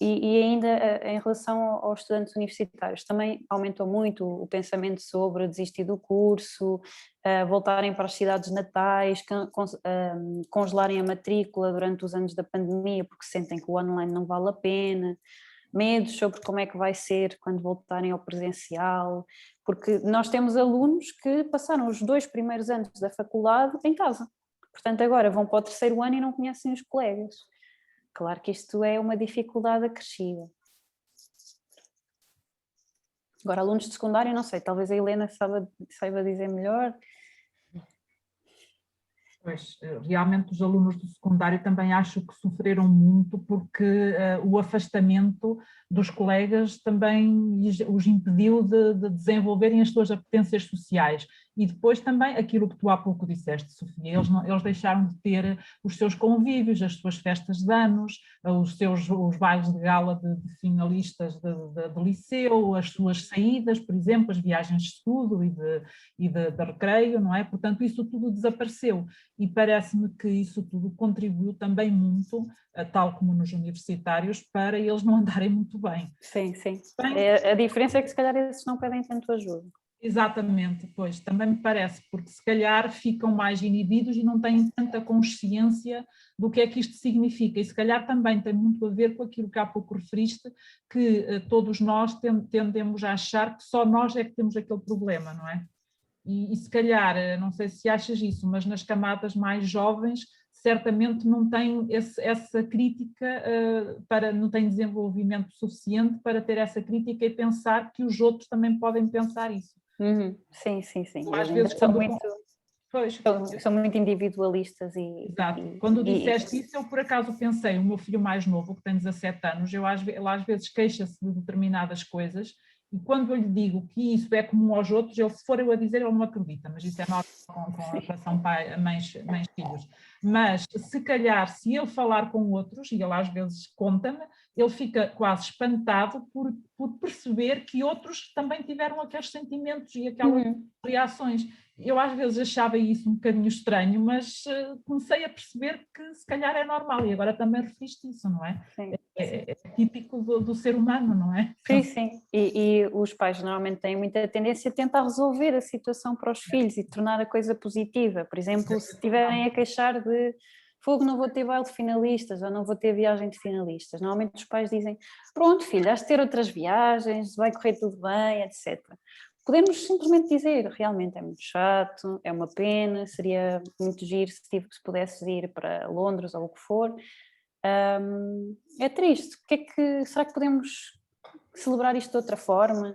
E ainda em relação aos estudantes universitários, também aumentou muito o pensamento sobre desistir do curso, voltarem para as cidades natais, congelarem a matrícula durante os anos da pandemia porque sentem que o online não vale a pena, medos sobre como é que vai ser quando voltarem ao presencial, porque nós temos alunos que passaram os 2 primeiros anos da faculdade em casa, portanto agora vão para o 3º ano e não conhecem os colegas. Claro que isto é uma dificuldade acrescida. Agora, alunos de secundário, não sei, talvez a Helena saiba dizer melhor. Pois, realmente os alunos do secundário também acho que sofreram muito porque o afastamento dos colegas também os impediu de desenvolverem as suas apetências sociais. E depois também aquilo que tu há pouco disseste, Sofia, eles deixaram de ter os seus convívios, as suas festas de anos, os bailes de gala de finalistas de liceu, as suas saídas, por exemplo, as viagens de estudo e de recreio, não é? Portanto, isso tudo desapareceu e parece-me que isso tudo contribuiu também muito, tal como nos universitários, para eles não andarem muito bem. Sim, sim. A diferença é que se calhar esses não pedem tanto ajuda. Exatamente, pois, também me parece, porque se calhar ficam mais inibidos e não têm tanta consciência do que é que isto significa, e se calhar também tem muito a ver com aquilo que há pouco referiste, que todos nós tendemos a achar que só nós é que temos aquele problema, não é? E se calhar, não sei se achas isso, mas nas camadas mais jovens certamente não tem essa crítica, não tem desenvolvimento suficiente para ter essa crítica e pensar que os outros também podem pensar isso. Sim, sim, sim. Às vezes são muito individualistas Exato. Quando disseste isso, eu por acaso pensei, o meu filho mais novo, que tem 17 anos, ele às vezes queixa-se de determinadas coisas, e quando eu lhe digo que isso é comum aos outros, ele, se for eu a dizer, ele não acredita, mas isso é normal com a relação mães-filhos. Mas, se calhar, se ele falar com outros, e ele às vezes conta-me, ele fica quase espantado por perceber que outros também tiveram aqueles sentimentos e aquelas reações. Eu às vezes achava isso um bocadinho estranho, mas comecei a perceber que se calhar é normal, e agora também referiste isso, não é? Sim. É típico do ser humano, não é? Sim, sim. E os pais normalmente têm muita tendência a tentar resolver a situação para os filhos e tornar a coisa positiva. Por exemplo, se estiverem a queixar de fogo, não vou ter baile de finalistas ou não vou ter viagem de finalistas. Normalmente os pais dizem, pronto filho, has de ter outras viagens, vai correr tudo bem, etc. Podemos simplesmente dizer, realmente é muito chato, é uma pena, seria muito giro se pudesses ir para Londres ou o que for. É triste, será que podemos celebrar isto de outra forma?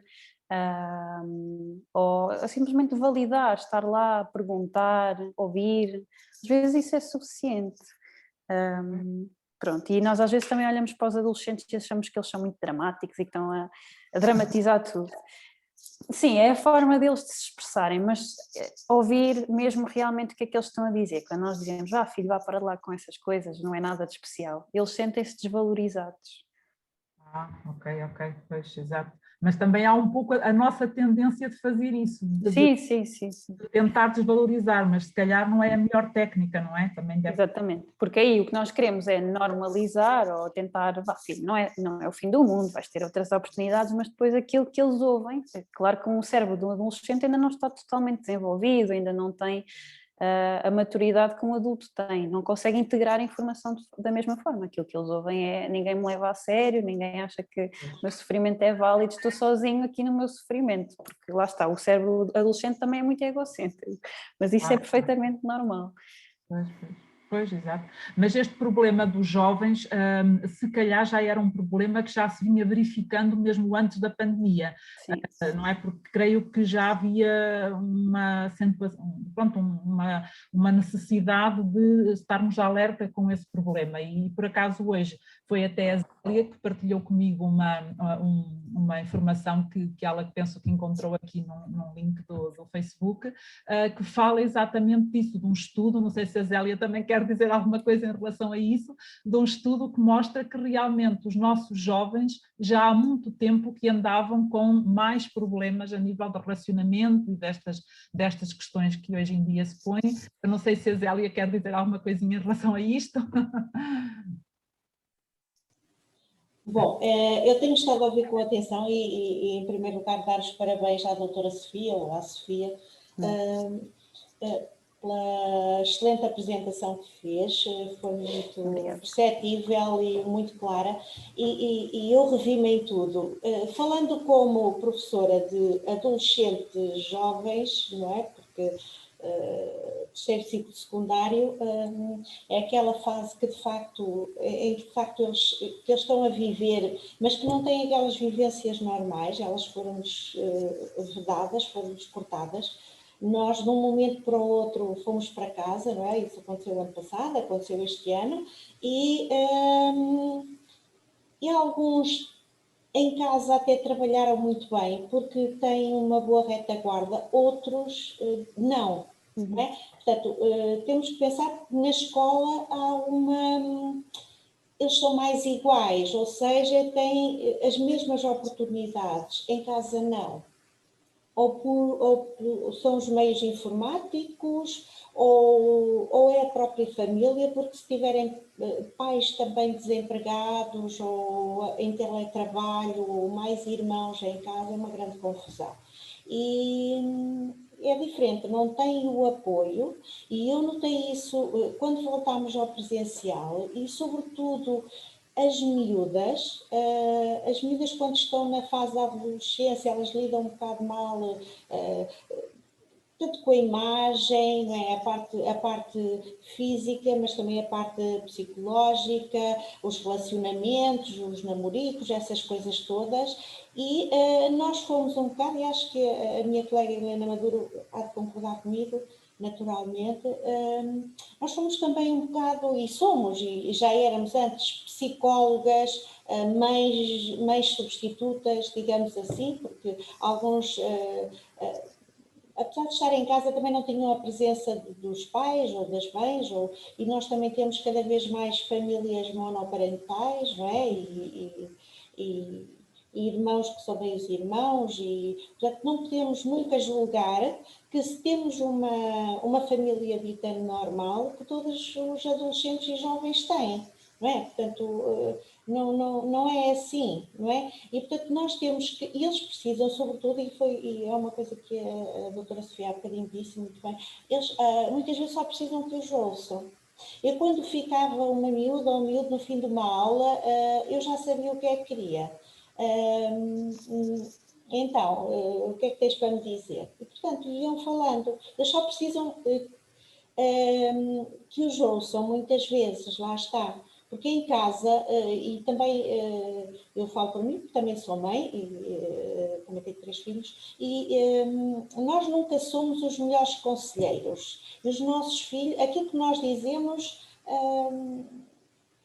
Ou simplesmente validar, estar lá, perguntar, ouvir, às vezes isso é suficiente. Pronto, e nós às vezes também olhamos para os adolescentes e achamos que eles são muito dramáticos e que estão a dramatizar tudo. Sim, é a forma deles de se expressarem, mas ouvir mesmo realmente o que é que eles estão a dizer. Quando nós dizemos, filho, vá para lá com essas coisas, não é nada de especial. Eles sentem-se desvalorizados. Ok, pois, exato. Mas também há um pouco a nossa tendência de fazer isso. Sim. De tentar desvalorizar, mas se calhar não é a melhor técnica, não é? Também deve... Exatamente, porque aí o que nós queremos é normalizar ou tentar, filho, não é o fim do mundo, vais ter outras oportunidades, mas depois aquilo que eles ouvem, claro que o cérebro de um adolescente ainda não está totalmente desenvolvido, ainda não tem a maturidade que um adulto tem, não consegue integrar a informação da mesma forma. Aquilo que eles ouvem é ninguém me leva a sério, ninguém acha que o meu sofrimento é válido, estou sozinho aqui no meu sofrimento, porque lá está, o cérebro adolescente também é muito egocêntrico, mas isso é perfeitamente normal. Pois, exato. Mas este problema dos jovens, se calhar já era um problema que já se vinha verificando mesmo antes da pandemia, não é? Porque creio que já havia uma necessidade de estarmos alerta com esse problema, e por acaso hoje foi até a Zélia que partilhou comigo uma informação que ela penso que encontrou aqui num link do Facebook, que fala exatamente disso, de um estudo, não sei se a Zélia também quer dizer alguma coisa em relação a isso, de um estudo que mostra que realmente os nossos jovens já há muito tempo que andavam com mais problemas a nível de relacionamento e destas questões que hoje em dia se põem. Eu não sei se a Zélia quer dizer alguma coisinha em relação a isto. Bom, eu tenho estado a ouvir com atenção e em primeiro lugar, dar os parabéns à doutora Sofia, ou à Sofia, pela excelente apresentação que fez, foi muito perceptível e muito clara, e eu revi-me em tudo. Falando como professora de adolescentes jovens, não é? Porque terceiro ciclo secundário é aquela fase que de facto eles estão a viver, mas que não têm aquelas vivências normais, elas foram-nos vedadas, foram-nos cortadas. Nós, de um momento para o outro, fomos para casa, não é? Isso aconteceu ano passado, aconteceu este ano, e alguns em casa até trabalharam muito bem, porque têm uma boa retaguarda, outros não. Não é? Portanto, temos que pensar que na escola eles são mais iguais, ou seja, têm as mesmas oportunidades, em casa não. Ou são os meios informáticos, ou é a própria família, porque se tiverem pais também desempregados, ou em teletrabalho, ou mais irmãos em casa, é uma grande confusão. E é diferente, não tem o apoio, e eu notei isso quando voltámos ao presencial, e sobretudo as miúdas quando estão na fase da adolescência, elas lidam um bocado mal tanto com a imagem, não é? A parte física, mas também a parte psicológica, os relacionamentos, os namoricos, essas coisas todas. E nós fomos um bocado, e acho que a minha colega Helena Maduro há de concordar comigo, naturalmente, nós somos também um bocado, e somos, e já éramos antes, psicólogas, mães substitutas, digamos assim, porque alguns, apesar de estar em casa, também não tinham a presença dos pais ou das mães, e nós também temos cada vez mais famílias monoparentais, não é? E irmãos que são meios irmãos, e portanto não podemos nunca julgar que se temos uma família dita normal, que todos os adolescentes e jovens têm, não é? Portanto, não é assim, não é? E portanto nós temos que, eles precisam sobretudo, e é uma coisa que a doutora Sofia há bocadinho disse muito bem, eles muitas vezes só precisam que os ouçam. Eu quando ficava uma miúda ou um miúdo no fim de uma aula, eu já sabia o que é que queria. Então, o que é que tens para me dizer? E, portanto, iam falando. Eles só precisam que os ouçam muitas vezes, lá está. Porque em casa, e também eu falo por mim, porque também sou mãe, e também tenho 3 filhos, e nós nunca somos os melhores conselheiros. Os nossos filhos, aquilo que nós dizemos...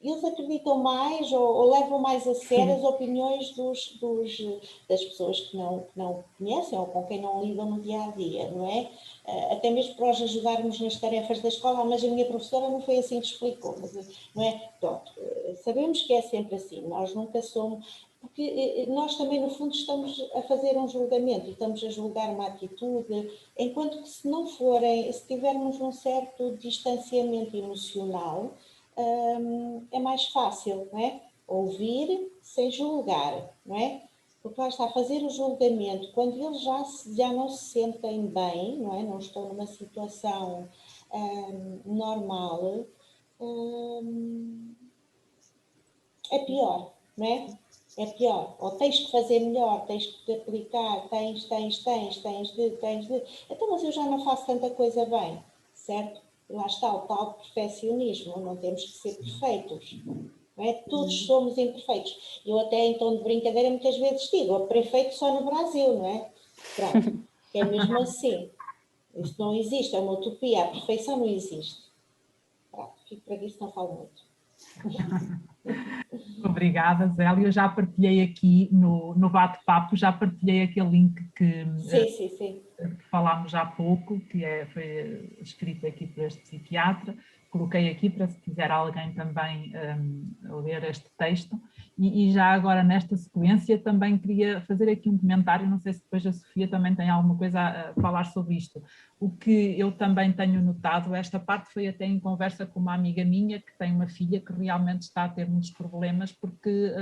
eles acreditam mais ou levam mais a sério as opiniões das pessoas que não conhecem ou com quem não lidam no dia-a-dia, não é? Até mesmo para os ajudarmos nas tarefas da escola, mas a minha professora não foi assim que explicou, não é? Pronto, sabemos que é sempre assim, nós nunca somos... Porque nós também, no fundo, estamos a fazer um julgamento, estamos a julgar uma atitude, enquanto que se tivermos um certo distanciamento emocional, é mais fácil, não é? Ouvir sem julgar, não é? Porque lá está, fazer o julgamento, quando eles já não se sentem bem, não é? Não estão numa situação normal, é pior, não é? É pior. Ou tens que fazer melhor, tens que te aplicar, tens de... Então, mas eu já não faço tanta coisa bem, certo? Lá está o tal perfeccionismo, não temos que ser perfeitos, não é? Todos somos imperfeitos. Eu até em tom de brincadeira muitas vezes digo, perfeito só no Brasil, não é? Pronto, é mesmo assim. Isso não existe, é uma utopia, a perfeição não existe. Pronto, fico para isso, não falo muito. Obrigada, Zélia. Eu já partilhei aqui no bate-papo, já partilhei aquele link que falámos há pouco, que foi escrito aqui por este psiquiatra. Coloquei aqui para se quiser alguém também ler este texto. E já agora nesta sequência também queria fazer aqui um comentário, não sei se depois a Sofia também tem alguma coisa a falar sobre isto. O que eu também tenho notado, esta parte foi até em conversa com uma amiga minha que tem uma filha que realmente está a ter muitos problemas porque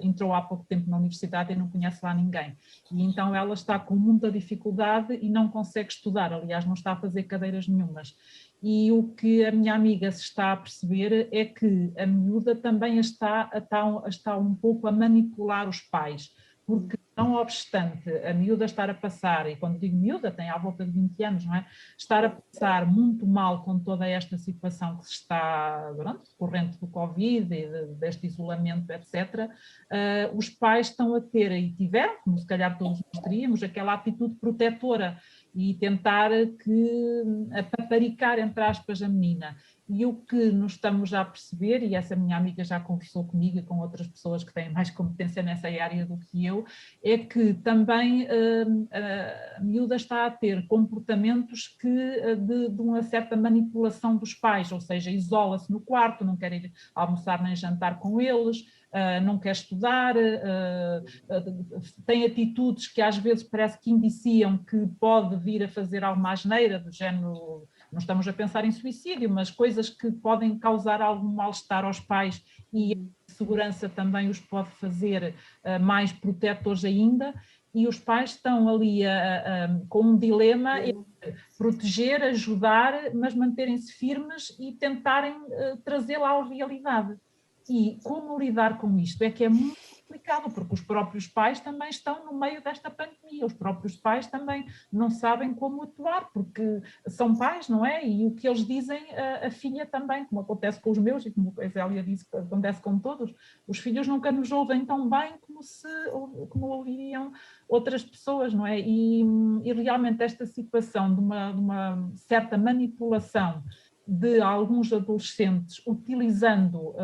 entrou há pouco tempo na universidade e não conhece lá ninguém. E então ela está com muita dificuldade e não consegue estudar, aliás não está a fazer cadeiras nenhumas. E o que a minha amiga se está a perceber é que a miúda também está um pouco a manipular os pais, porque não obstante a miúda estar a passar, e quando digo miúda tem à volta de 20 anos, não é? Estar a passar muito mal com toda esta situação que se está decorrente do Covid e deste isolamento, etc., os pais estão a ter, e tiveram, como se calhar todos nós teríamos, aquela atitude protetora e tentar paparicar, entre aspas, a menina. E o que nos estamos a perceber, e essa minha amiga já conversou comigo e com outras pessoas que têm mais competência nessa área do que eu, é que também a miúda está a ter comportamentos de uma certa manipulação dos pais, ou seja, isola-se no quarto, não quer ir almoçar nem jantar com eles, não quer estudar, tem atitudes que às vezes parece que indiciam que pode vir a fazer alguma asneira, do género, não estamos a pensar em suicídio, mas coisas que podem causar algum mal-estar aos pais, e a segurança também os pode fazer mais protetores ainda, e os pais estão ali com um dilema, proteger, ajudar, mas manterem-se firmes e tentarem trazê-la à realidade. E como lidar com isto? É que é muito complicado, porque os próprios pais também estão no meio desta pandemia, os próprios pais também não sabem como atuar, porque são pais, não é? E o que eles dizem, a filha também, como acontece com os meus e como a Zélia disse, que acontece com todos, os filhos nunca nos ouvem tão bem como ouviriam outras pessoas, não é? E realmente esta situação de uma certa manipulação de alguns adolescentes utilizando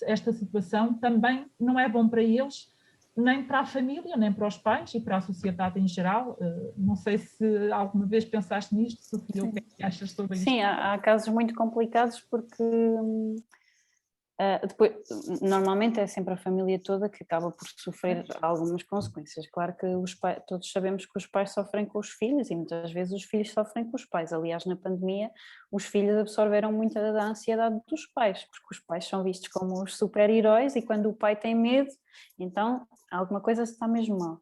esta situação também não é bom para eles, nem para a família, nem para os pais e para a sociedade em geral. Não sei se alguma vez pensaste nisto, Sofia, o que é que achas sobre isto? Sim, há casos muito complicados porque depois, normalmente é sempre a família toda que acaba por sofrer algumas consequências. Claro que todos sabemos que os pais sofrem com os filhos e muitas vezes os filhos sofrem com os pais. Aliás, na pandemia, os filhos absorveram muita da ansiedade dos pais, porque os pais são vistos como os super-heróis e quando o pai tem medo, então alguma coisa está mesmo mal.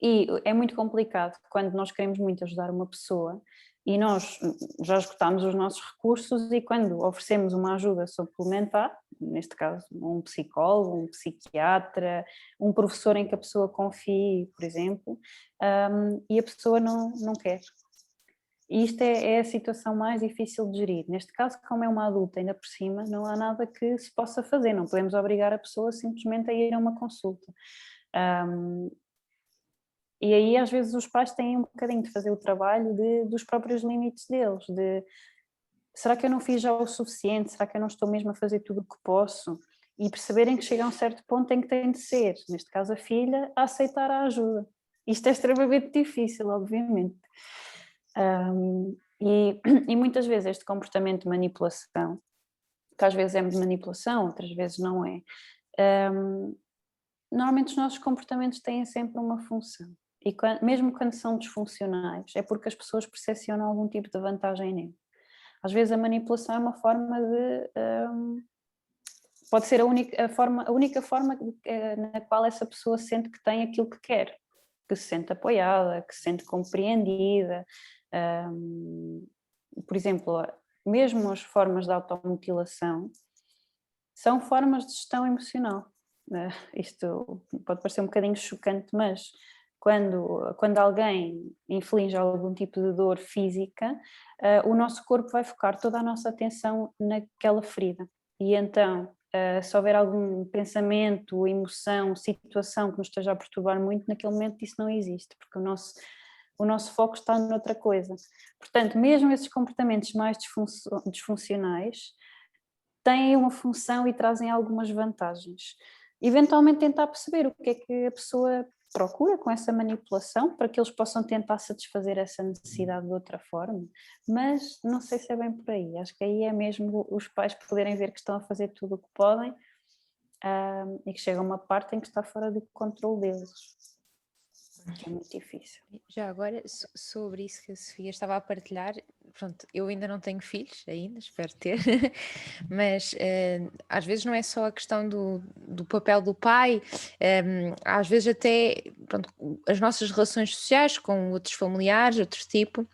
E é muito complicado quando nós queremos muito ajudar uma pessoa e nós já esgotámos os nossos recursos e quando oferecemos uma ajuda suplementar, neste caso um psicólogo, um psiquiatra, um professor em que a pessoa confie, por exemplo, e a pessoa não quer. E isto é a situação mais difícil de gerir. Neste caso, como é uma adulta ainda por cima, não há nada que se possa fazer, não podemos obrigar a pessoa simplesmente a ir a uma consulta. E aí às vezes os pais têm um bocadinho de fazer o trabalho dos próprios limites deles, de será que eu não fiz já o suficiente, será que eu não estou mesmo a fazer tudo o que posso? E perceberem que chega a um certo ponto em que tem de ser, neste caso a filha, a aceitar a ajuda. Isto é extremamente difícil, obviamente. E muitas vezes este comportamento de manipulação, que às vezes é de manipulação, outras vezes não é, normalmente os nossos comportamentos têm sempre uma função. E mesmo quando são disfuncionais, é porque as pessoas percepcionam algum tipo de vantagem nele. Às vezes a manipulação é uma forma de... pode ser a única forma na qual essa pessoa sente que tem aquilo que quer, que se sente apoiada, que se sente compreendida. Por exemplo, mesmo as formas de automutilação são formas de gestão emocional. Isto pode parecer um bocadinho chocante, mas quando alguém inflige algum tipo de dor física, o nosso corpo vai focar toda a nossa atenção naquela ferida. E então, se houver algum pensamento, emoção, situação que nos esteja a perturbar muito, naquele momento isso não existe, porque o nosso foco está noutra coisa. Portanto, mesmo esses comportamentos mais disfuncionais têm uma função e trazem algumas vantagens. Eventualmente tentar perceber o que é que a pessoa procura com essa manipulação para que eles possam tentar satisfazer essa necessidade de outra forma, mas não sei se é bem por aí. Acho que aí é mesmo os pais poderem ver que estão a fazer tudo o que podem e que chega a uma parte em que está fora do controle deles. É muito difícil. Já agora, sobre isso que a Sofia estava a partilhar, pronto, eu ainda não tenho filhos, ainda, espero ter, mas às vezes não é só a questão do papel do pai, às vezes até pronto, as nossas relações sociais com outros familiares, outro tipo,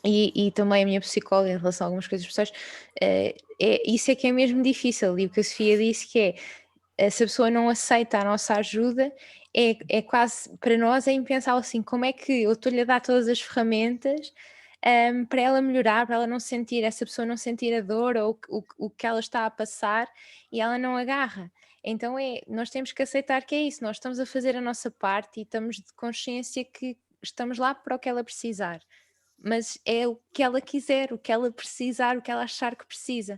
e também a minha psicóloga em relação a algumas coisas pessoais, isso é que é mesmo difícil, e o que a Sofia disse que se a pessoa não aceita a nossa ajuda, é quase, para nós é impensável assim, como é que eu estou-lhe a dar todas as ferramentas para ela melhorar, para ela não sentir, essa pessoa não sentir a dor ou o que ela está a passar e ela não agarra. Então nós temos que aceitar que é isso, nós estamos a fazer a nossa parte e estamos de consciência que estamos lá para o que ela precisar, mas é o que ela quiser, o que ela precisar, o que ela achar que precisa.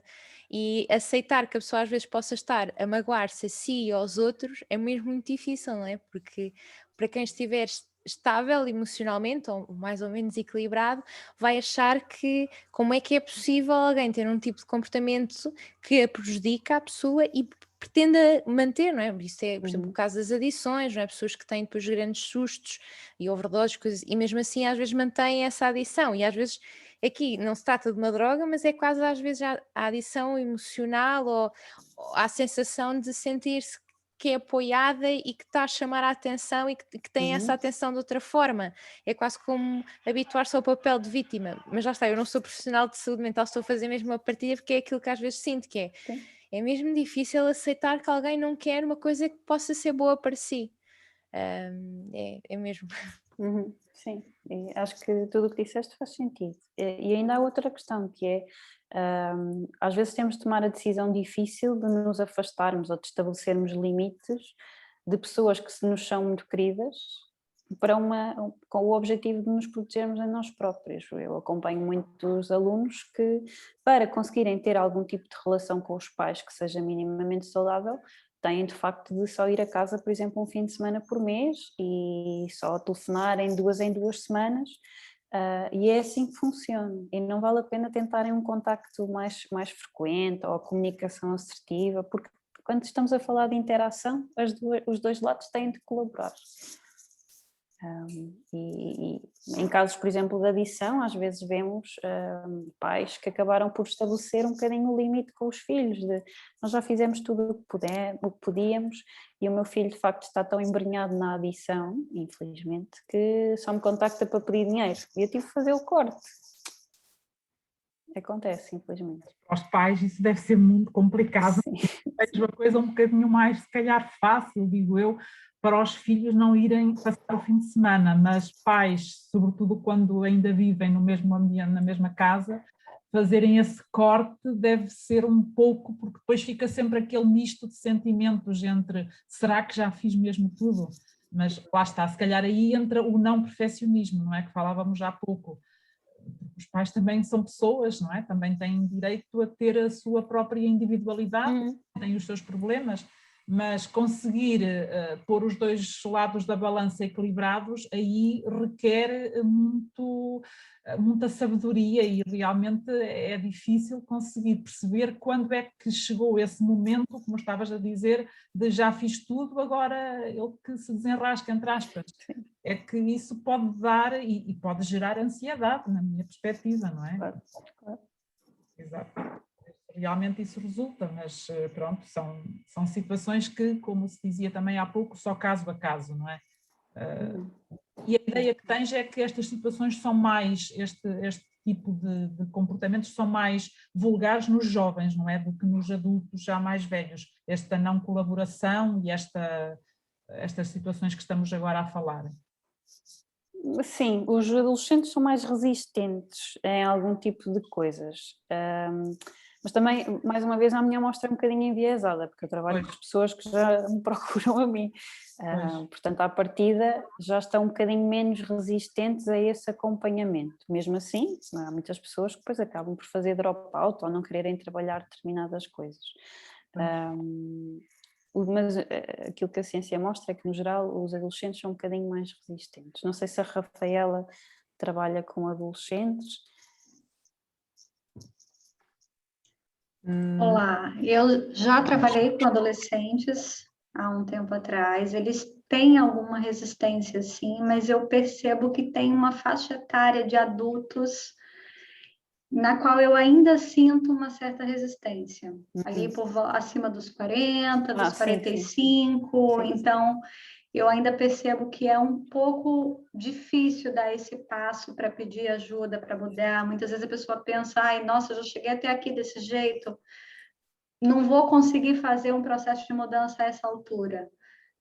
E aceitar que a pessoa às vezes possa estar a magoar-se a si e aos outros é mesmo muito difícil, não é? Porque para quem estiver estável emocionalmente ou mais ou menos equilibrado, vai achar que como é que é possível alguém ter um tipo de comportamento que a prejudica a pessoa e pretenda manter, não é? Isso é, por exemplo, o caso das adições, não é? Pessoas que têm depois grandes sustos e overdoses, coisas, e mesmo assim às vezes mantêm essa adição e às vezes aqui não se trata de uma droga, mas é quase às vezes a adição emocional ou a sensação de sentir-se que é apoiada e que está a chamar a atenção e que tem essa atenção de outra forma. É quase como habituar-se ao papel de vítima. Mas lá está, eu não sou profissional de saúde mental, estou a fazer mesmo uma partilha porque é aquilo que às vezes sinto que é. é mesmo difícil aceitar que alguém não quer uma coisa que possa ser boa para si. É mesmo. Sim, e acho que tudo o que disseste faz sentido. E ainda há outra questão, que é, às vezes temos de tomar a decisão difícil de nos afastarmos ou de estabelecermos limites de pessoas que se nos são muito queridas com o objetivo de nos protegermos a nós próprios. Eu acompanho muitos alunos que, para conseguirem ter algum tipo de relação com os pais que seja minimamente saudável, têm de facto de só ir a casa, por exemplo, um fim de semana por mês e só telefonar em 2 em 2 semanas, e é assim que funciona. E não vale a pena tentarem um contacto mais frequente ou a comunicação assertiva, porque quando estamos a falar de interação, os dois lados têm de colaborar. E em casos, por exemplo, de adição, às vezes vemos pais que acabaram por estabelecer um bocadinho o limite com os filhos, de nós já fizemos tudo o que podíamos e o meu filho de facto está tão embrenhado na adição, infelizmente, que só me contacta para pedir dinheiro e eu tive de fazer o corte. Acontece, infelizmente. Para os pais isso deve ser muito complicado. É uma coisa um bocadinho mais, se calhar, fácil, digo eu, para os filhos não irem passar o fim de semana, mas pais, sobretudo quando ainda vivem no mesmo ambiente, na mesma casa, fazerem esse corte deve ser um pouco, porque depois fica sempre aquele misto de sentimentos entre será que já fiz mesmo tudo? Mas lá está, se calhar aí entra o não perfeccionismo, não é? Que falávamos já há pouco. Os pais também são pessoas, não é? Também têm direito a ter a sua própria individualidade, têm os seus problemas, mas conseguir pôr os dois lados da balança equilibrados, aí requer muita sabedoria e realmente é difícil conseguir perceber quando é que chegou esse momento, como estavas a dizer, de já fiz tudo, agora ele que se desenrasca, entre aspas. É que isso pode dar e pode gerar ansiedade, na minha perspectiva, não é? Claro. Exato. Realmente isso resulta, mas pronto, são situações que, como se dizia também há pouco, só caso a caso, não é? E a ideia que tens é que estas situações são mais, este tipo de comportamentos são mais vulgares nos jovens, não é? Do que nos adultos já mais velhos. Esta não colaboração e estas situações que estamos agora a falar. Sim, os adolescentes são mais resistentes em algum tipo de coisas. Mas também, mais uma vez, a minha amostra é um bocadinho enviesada, porque eu trabalho com as pessoas que já me procuram a mim. Portanto, à partida, já estão um bocadinho menos resistentes a esse acompanhamento. Mesmo assim, há muitas pessoas que depois acabam por fazer drop-out ou não quererem trabalhar determinadas coisas. Mas aquilo que a ciência mostra é que, no geral, os adolescentes são um bocadinho mais resistentes. Não sei se a Rafaela trabalha com adolescentes. Olá, eu já trabalhei com adolescentes há um tempo atrás. Eles têm alguma resistência, sim, mas eu percebo que tem uma faixa etária de adultos na qual eu ainda sinto uma certa resistência, ali acima dos 40, dos 45, sim. Então eu ainda percebo que é um pouco difícil dar esse passo para pedir ajuda, para mudar. Muitas vezes a pessoa pensa, ai, nossa, eu já cheguei até aqui desse jeito, não vou conseguir fazer um processo de mudança a essa altura,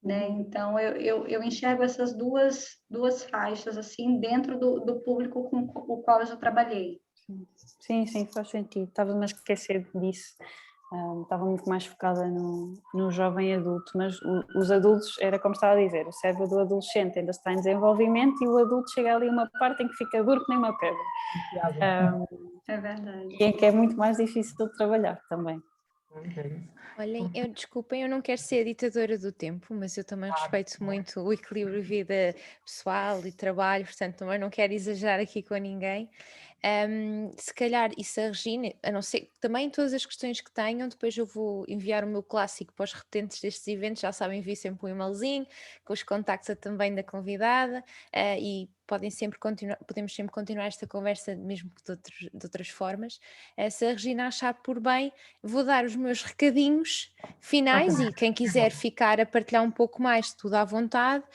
né? Então eu enxergo essas duas faixas assim dentro do público com o qual eu já trabalhei. Sim, faz sentido. Estava-me a esquecer disso. Estava muito mais focada no jovem adulto, mas os adultos, era como estava a dizer, o cérebro do adolescente ainda está em desenvolvimento e o adulto chega ali a uma parte em que fica duro que nem uma pedra. É verdade. E em que é muito mais difícil de trabalhar também. Olhem, desculpem, eu não quero ser a ditadora do tempo, mas eu também respeito muito o equilíbrio de vida pessoal e trabalho, portanto também não quero exagerar aqui com ninguém. Se calhar, e se a Regina, a não ser também todas as questões que tenham, depois eu vou enviar o meu clássico para os repetentes destes eventos, já sabem, envio sempre um e-mailzinho com os contactos também da convidada e podemos sempre continuar esta conversa mesmo de outras formas. Se a Regina achar por bem, vou dar os meus recadinhos finais e quem quiser ficar a partilhar um pouco mais, tudo à vontade,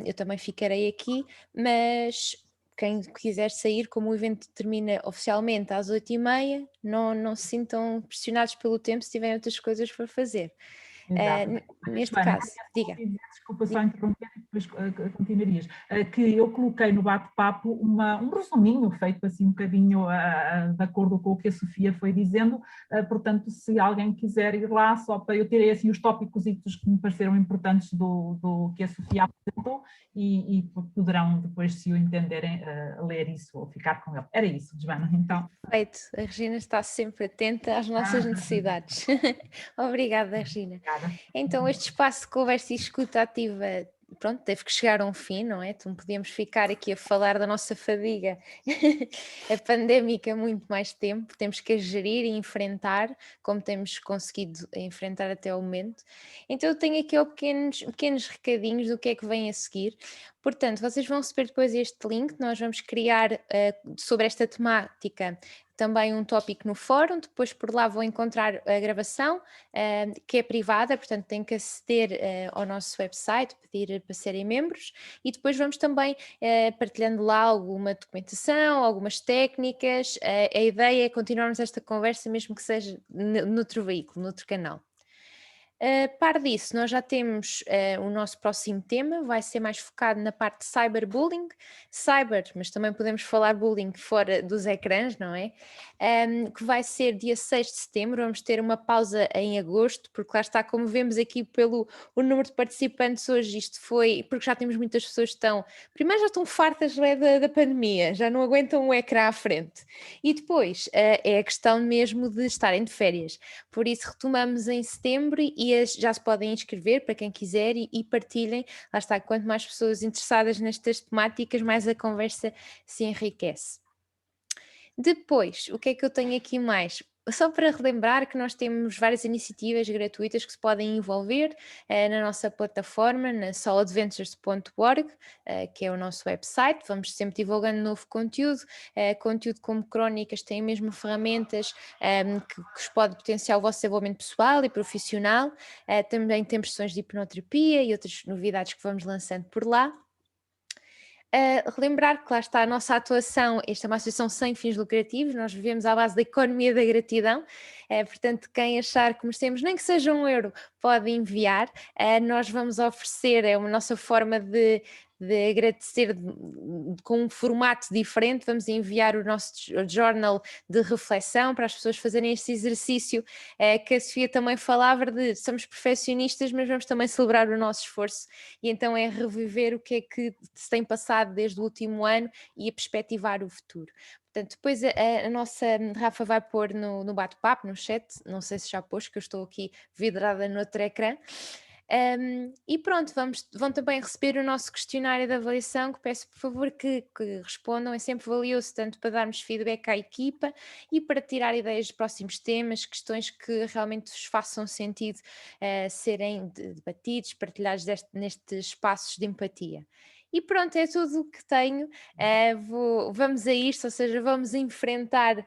eu também ficarei aqui, mas quem quiser sair, como o evento termina oficialmente às 8h30, não se sintam pressionados pelo tempo se tiverem outras coisas para fazer. Neste caso, diga. Desculpa só interromper e depois continuarias. Que eu coloquei no bate-papo um resuminho feito assim um bocadinho de acordo com o que a Sofia foi dizendo, portanto, se alguém quiser ir lá, só para eu ter assim os tópicos que me pareceram importantes do que a Sofia apresentou e poderão depois, se o entenderem, ler isso ou ficar com ele. Era isso, Joana, então. Perfeito, a Regina está sempre atenta às nossas necessidades. Obrigada, Regina. Obrigada. Então, este espaço de conversa e escuta ativa, pronto, teve que chegar a um fim, não é? Não podíamos ficar aqui a falar da nossa fadiga a pandémica muito mais tempo, temos que a gerir e enfrentar, como temos conseguido enfrentar até o momento. Então, eu tenho aqui pequenos recadinhos do que é que vem a seguir. Portanto, vocês vão receber depois este link, nós vamos criar sobre esta temática também um tópico no fórum, depois por lá vão encontrar a gravação, que é privada, portanto têm que aceder ao nosso website, pedir para serem membros, e depois vamos também partilhando lá alguma documentação, algumas técnicas. A ideia é continuarmos esta conversa mesmo que seja noutro veículo, noutro canal. Par disso, nós já temos o nosso próximo tema, vai ser mais focado na parte de cyberbullying, mas também podemos falar bullying fora dos ecrãs, não é? Que vai ser dia 6 de setembro, vamos ter uma pausa em agosto, porque lá está, como vemos aqui pelo o número de participantes hoje, isto foi, porque já temos muitas pessoas que estão, primeiro já estão fartas da pandemia, já não aguentam o ecrã à frente, e depois é a questão mesmo de estarem de férias, por isso retomamos em setembro e já se podem inscrever para quem quiser e partilhem. Lá está, quanto mais pessoas interessadas nestas temáticas, mais a conversa se enriquece. Depois, o que é que eu tenho aqui mais? Só para relembrar que nós temos várias iniciativas gratuitas que se podem envolver na nossa plataforma, na soladventures.org, que é o nosso website. Vamos sempre divulgando novo conteúdo, conteúdo como crónicas, tem mesmo ferramentas que vos pode potenciar o vosso desenvolvimento pessoal e profissional. Também temos sessões de hipnoterapia e outras novidades que vamos lançando por lá. Relembrar que lá está a nossa atuação, esta é uma associação sem fins lucrativos, nós vivemos à base da economia da gratidão, portanto quem achar que merecemos nem que seja €1 pode enviar, nós vamos oferecer, é uma nossa forma de agradecer com um formato diferente, vamos enviar o nosso journal de reflexão para as pessoas fazerem este exercício que a Sofia também falava de somos perfeccionistas, mas vamos também celebrar o nosso esforço e então é reviver o que é que se tem passado desde o último ano e a perspectivar o futuro. Portanto, depois a nossa Rafa vai pôr no bate-papo, no chat, não sei se já pôs, que eu estou aqui vidrada no outro ecrã. E pronto, vão também receber o nosso questionário de avaliação, que peço por favor que respondam, é sempre valioso tanto para darmos feedback à equipa e para tirar ideias de próximos temas, questões que realmente vos façam sentido serem debatidos, partilhados nestes espaços de empatia. E pronto, é tudo o que tenho, vamos a isto, ou seja, vamos enfrentar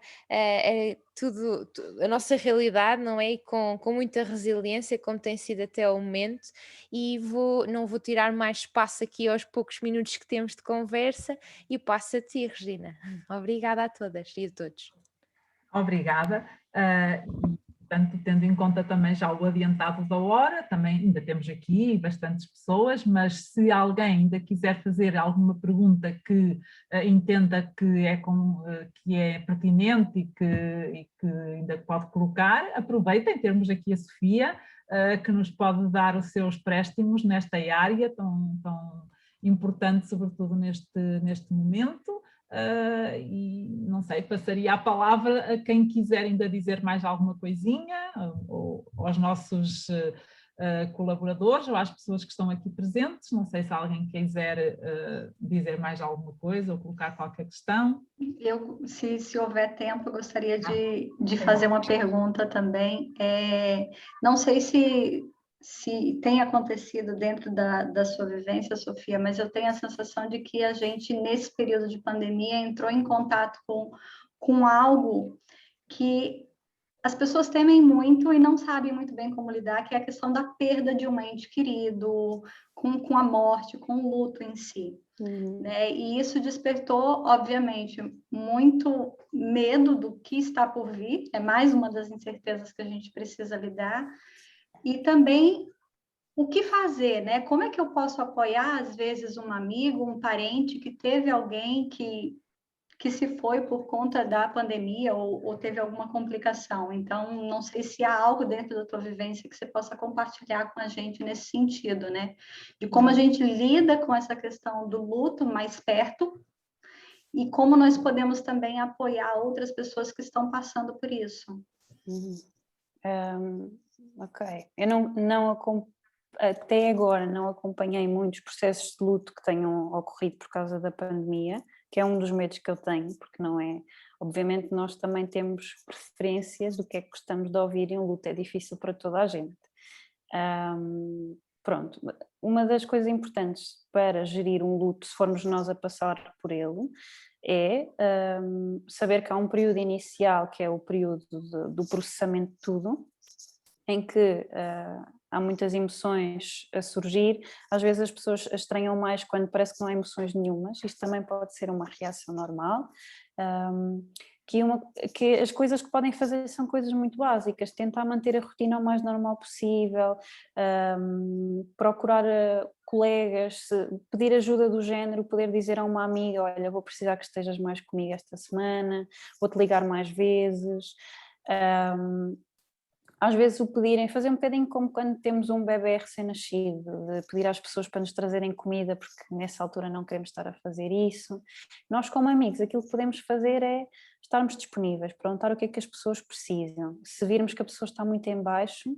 a nossa realidade, não é? E com muita resiliência, como tem sido até ao momento, e não vou tirar mais espaço aqui aos poucos minutos que temos de conversa, e passo a ti, Regina. Obrigada a todas e a todos. Obrigada. Portanto, tendo em conta também já o adiantado da hora, também ainda temos aqui bastantes pessoas, mas se alguém ainda quiser fazer alguma pergunta que entenda que é pertinente e que ainda pode colocar, aproveitem, temos aqui a Sofia, que nos pode dar os seus préstimos nesta área tão importante, sobretudo neste momento. E não sei, passaria a palavra a quem quiser ainda dizer mais alguma coisinha, ou aos nossos colaboradores, ou às pessoas que estão aqui presentes. Não sei se alguém quiser dizer mais alguma coisa ou colocar qualquer questão. Se houver tempo, eu gostaria de fazer uma pergunta também. Não sei se tem acontecido dentro da sua vivência, Sofia, mas eu tenho a sensação de que a gente, nesse período de pandemia, entrou em contato com algo que as pessoas temem muito e não sabem muito bem como lidar, que é a questão da perda de um ente querido, com a morte, com o luto em si. Né? E isso despertou, obviamente, muito medo do que está por vir, é mais uma das incertezas que a gente precisa lidar, e também o que fazer, né? Como é que eu posso apoiar, às vezes, um amigo, um parente que teve alguém que se foi por conta da pandemia ou teve alguma complicação. Então, não sei se há algo dentro da tua vivência que você possa compartilhar com a gente nesse sentido, né? De como a gente lida com essa questão do luto mais perto e como nós podemos também apoiar outras pessoas que estão passando por isso. Ok. Eu até agora não acompanhei muitos processos de luto que tenham ocorrido por causa da pandemia, que é um dos medos que eu tenho, porque não é... Obviamente nós também temos preferências do que é que gostamos de ouvir, e um luto é difícil para toda a gente. Pronto, uma das coisas importantes para gerir um luto, se formos nós a passar por ele, é saber que há um período inicial, que é o período do processamento de tudo, em que há muitas emoções a surgir. Às vezes as pessoas estranham mais quando parece que não há emoções nenhumas. Isto também pode ser uma reação normal. Que as coisas que podem fazer são coisas muito básicas: tentar manter a rotina o mais normal possível, procurar colegas, pedir ajuda do género, poder dizer a uma amiga: olha, vou precisar que estejas mais comigo esta semana, vou-te ligar mais vezes. Às vezes o pedirem, fazer um bocadinho como quando temos um bebê recém-nascido, de pedir às pessoas para nos trazerem comida, porque nessa altura não queremos estar a fazer isso. Nós, como amigos, aquilo que podemos fazer é estarmos disponíveis, perguntar o que é que as pessoas precisam. Se virmos que a pessoa está muito em baixo,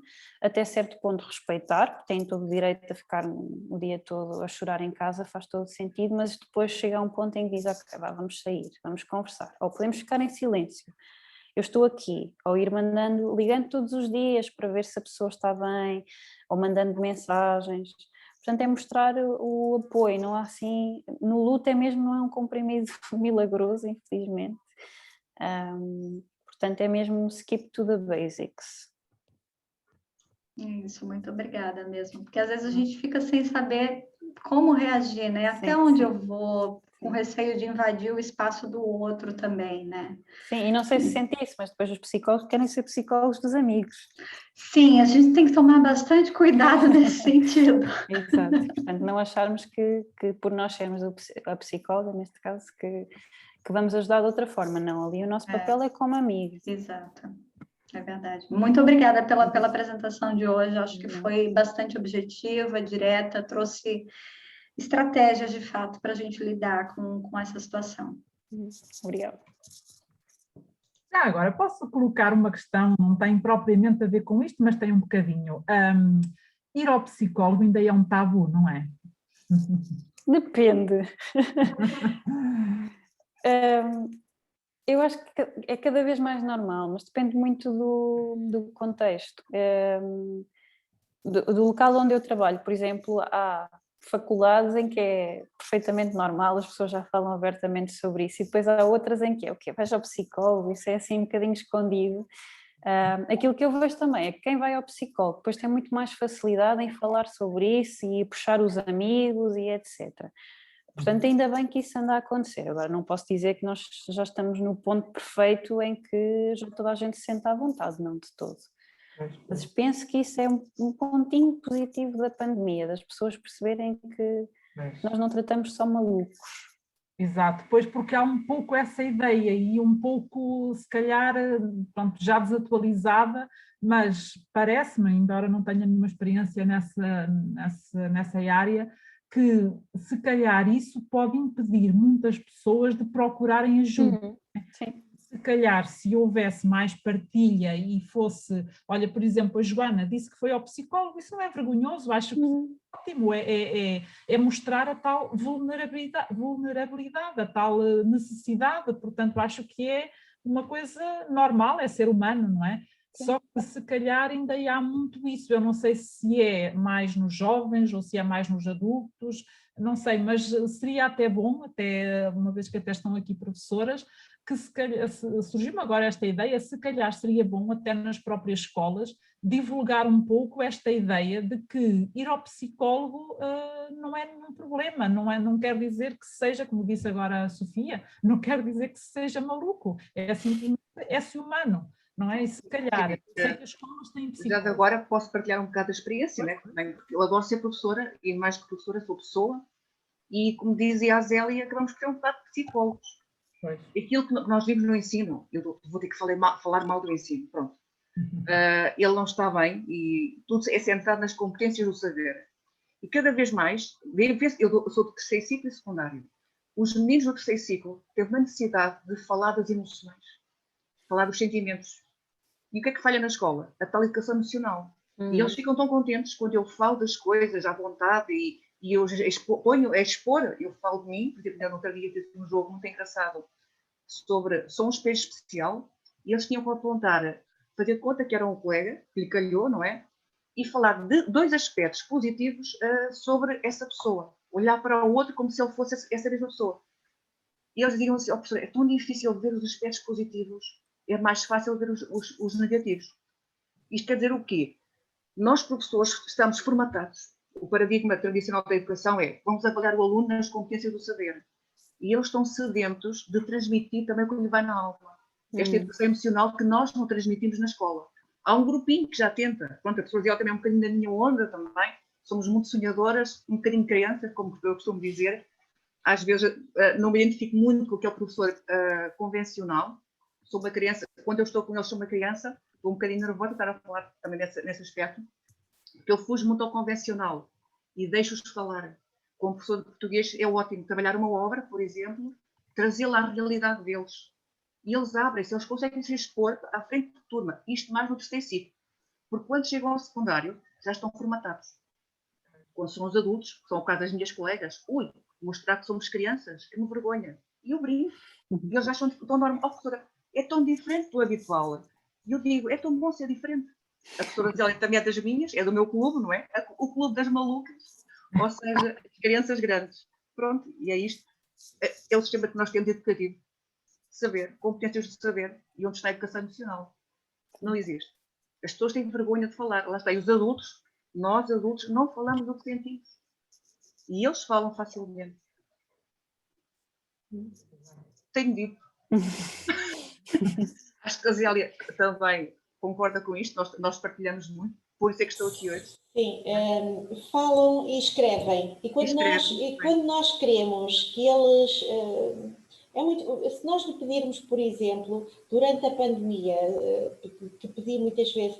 até certo ponto respeitar, porque tem todo o direito a ficar o dia todo a chorar em casa, faz todo sentido, mas depois chega a um ponto em que diz: ok, vamos sair, vamos conversar, ou podemos ficar em silêncio. Eu estou aqui, ou ir ligando todos os dias para ver se a pessoa está bem, ou mandando mensagens. Portanto, é mostrar o apoio, não há assim... No luto não é um comprimido milagroso, infelizmente. Portanto, é mesmo skip to the basics. Isso, muito obrigada mesmo. Porque às vezes a gente fica sem saber como reagir, né? Até onde eu vou, com receio de invadir o espaço do outro também, né? Sim, e não sei se sente isso, mas depois os psicólogos querem ser psicólogos dos amigos. Sim, a gente tem que tomar bastante cuidado nesse sentido. Exato, portanto não acharmos que por nós sermos a psicóloga, neste caso, que vamos ajudar de outra forma. Não, ali o nosso papel é como amigo. Exato, é verdade. Muito obrigada pela apresentação de hoje, acho que foi bastante objetiva, direta, trouxe estratégias de fato para a gente lidar com essa situação. Obrigada. Agora, posso colocar uma questão, não tem propriamente a ver com isto, mas tem um bocadinho. Ir ao psicólogo ainda é um tabu, não é? Depende. Eu acho que é cada vez mais normal, mas depende muito do contexto. Do local onde eu trabalho, por exemplo, há faculdades em que é perfeitamente normal, as pessoas já falam abertamente sobre isso, e depois há outras em que é o quê? Vais ao psicólogo, isso é assim um bocadinho escondido. Aquilo que eu vejo também é que quem vai ao psicólogo depois tem muito mais facilidade em falar sobre isso e puxar os amigos e etc. Portanto, ainda bem que isso anda a acontecer. Agora, não posso dizer que nós já estamos no ponto perfeito em que já toda a gente se sente à vontade, não de todo. Mas penso que isso é um pontinho positivo da pandemia, das pessoas perceberem que nós não tratamos só malucos. Exato, pois porque há um pouco essa ideia e um pouco, se calhar, pronto, já desatualizada, mas parece-me, embora não tenha nenhuma experiência nessa área, que se calhar isso pode impedir muitas pessoas de procurarem ajuda. Sim. Se calhar, se houvesse mais partilha e fosse, olha, por exemplo, a Joana disse que foi ao psicólogo, isso não é vergonhoso, acho que é ótimo, é mostrar a tal vulnerabilidade, a tal necessidade, portanto acho que é uma coisa normal, é ser humano, não é? Só que se calhar ainda há muito isso, eu não sei se é mais nos jovens ou se é mais nos adultos, não sei, mas seria até bom, até uma vez que até estão aqui professoras, que se calhar, surgiu-me agora esta ideia, se calhar seria bom até nas próprias escolas divulgar um pouco esta ideia de que ir ao psicólogo não é nenhum problema, não quer dizer que seja, como disse agora a Sofia, não quer dizer que seja maluco, é simplesmente é-se humano. Não é? E se calhar, sei que as escolas têm psicólogos. Já de agora posso partilhar um bocado da experiência, né? Eu adoro ser professora e mais que professora sou pessoa e, como dizia a Zélia, acabamos por ter um bocado de psicólogos. Pois. Aquilo que nós vimos no ensino, eu vou ter que falar mal do ensino, pronto. Ele não está bem e tudo é centrado nas competências do saber. E cada vez mais, eu sou do terceiro ciclo e secundário, os meninos do terceiro ciclo têm uma necessidade de falar das emoções, falar dos sentimentos. E o que é que falha na escola? A tal educação emocional. E eles ficam tão contentes quando eu falo das coisas à vontade e eu ponho a expor, eu falo de mim, por exemplo, no outro dia tive um jogo muito engraçado sobre sou um espelho especial e eles tinham que apontar, fazer de conta que era um colega, que lhe calhou, não é? E falar de 2 aspectos positivos sobre essa pessoa. Olhar para o outro como se ele fosse essa mesma pessoa. E eles diziam assim, oh, professor, é tão difícil ver os aspectos positivos, é mais fácil ver os negativos. Isto quer dizer o quê? Nós, professores, estamos formatados. O paradigma tradicional da educação é vamos avaliar o aluno nas competências do saber. E eles estão sedentos de transmitir também quando vai na aula. Esta educação emocional que nós não transmitimos na escola. Há um grupinho que já tenta. Pronto, a professora Zélia também é um bocadinho da minha onda também. Somos muito sonhadoras, um bocadinho crianças, como eu costumo dizer. Às vezes não me identifico muito com o que é o professor convencional. Sou uma criança, quando eu estou com eles sou uma criança, estou um bocadinho nervosa de estar a falar também nesse aspecto, porque eu fujo muito ao convencional e deixo-os falar. Como professor de português é ótimo trabalhar uma obra, por exemplo, trazê-la à realidade deles. E eles abrem-se, eles conseguem se expor à frente de turma, isto mais no terceiro ciclo. Porque quando chegam ao secundário, já estão formatados. Quando são os adultos, que são o caso das minhas colegas, mostrar que somos crianças, é uma vergonha. E eu brinco. E eles acham tão normal. Oh, professora, é tão diferente do habitual. E eu digo, é tão bom ser diferente. A professora Zélia também é das minhas, é do meu clube, não é? O clube das malucas, ou seja, crianças grandes. Pronto, e é isto. É o sistema que nós temos educativo. Saber, competências de saber, e onde está a educação emocional. Não existe. As pessoas têm vergonha de falar. Lá está, e os adultos, nós adultos, não falamos do que sentimos. E eles falam facilmente. Tenho dito. Acho que a Zélia também concorda com isto, nós partilhamos muito, por isso é que estou aqui hoje. Sim, falam e escrevem. E quando nós queremos que eles... se nós lhe pedirmos, por exemplo, durante a pandemia, que pedi muitas vezes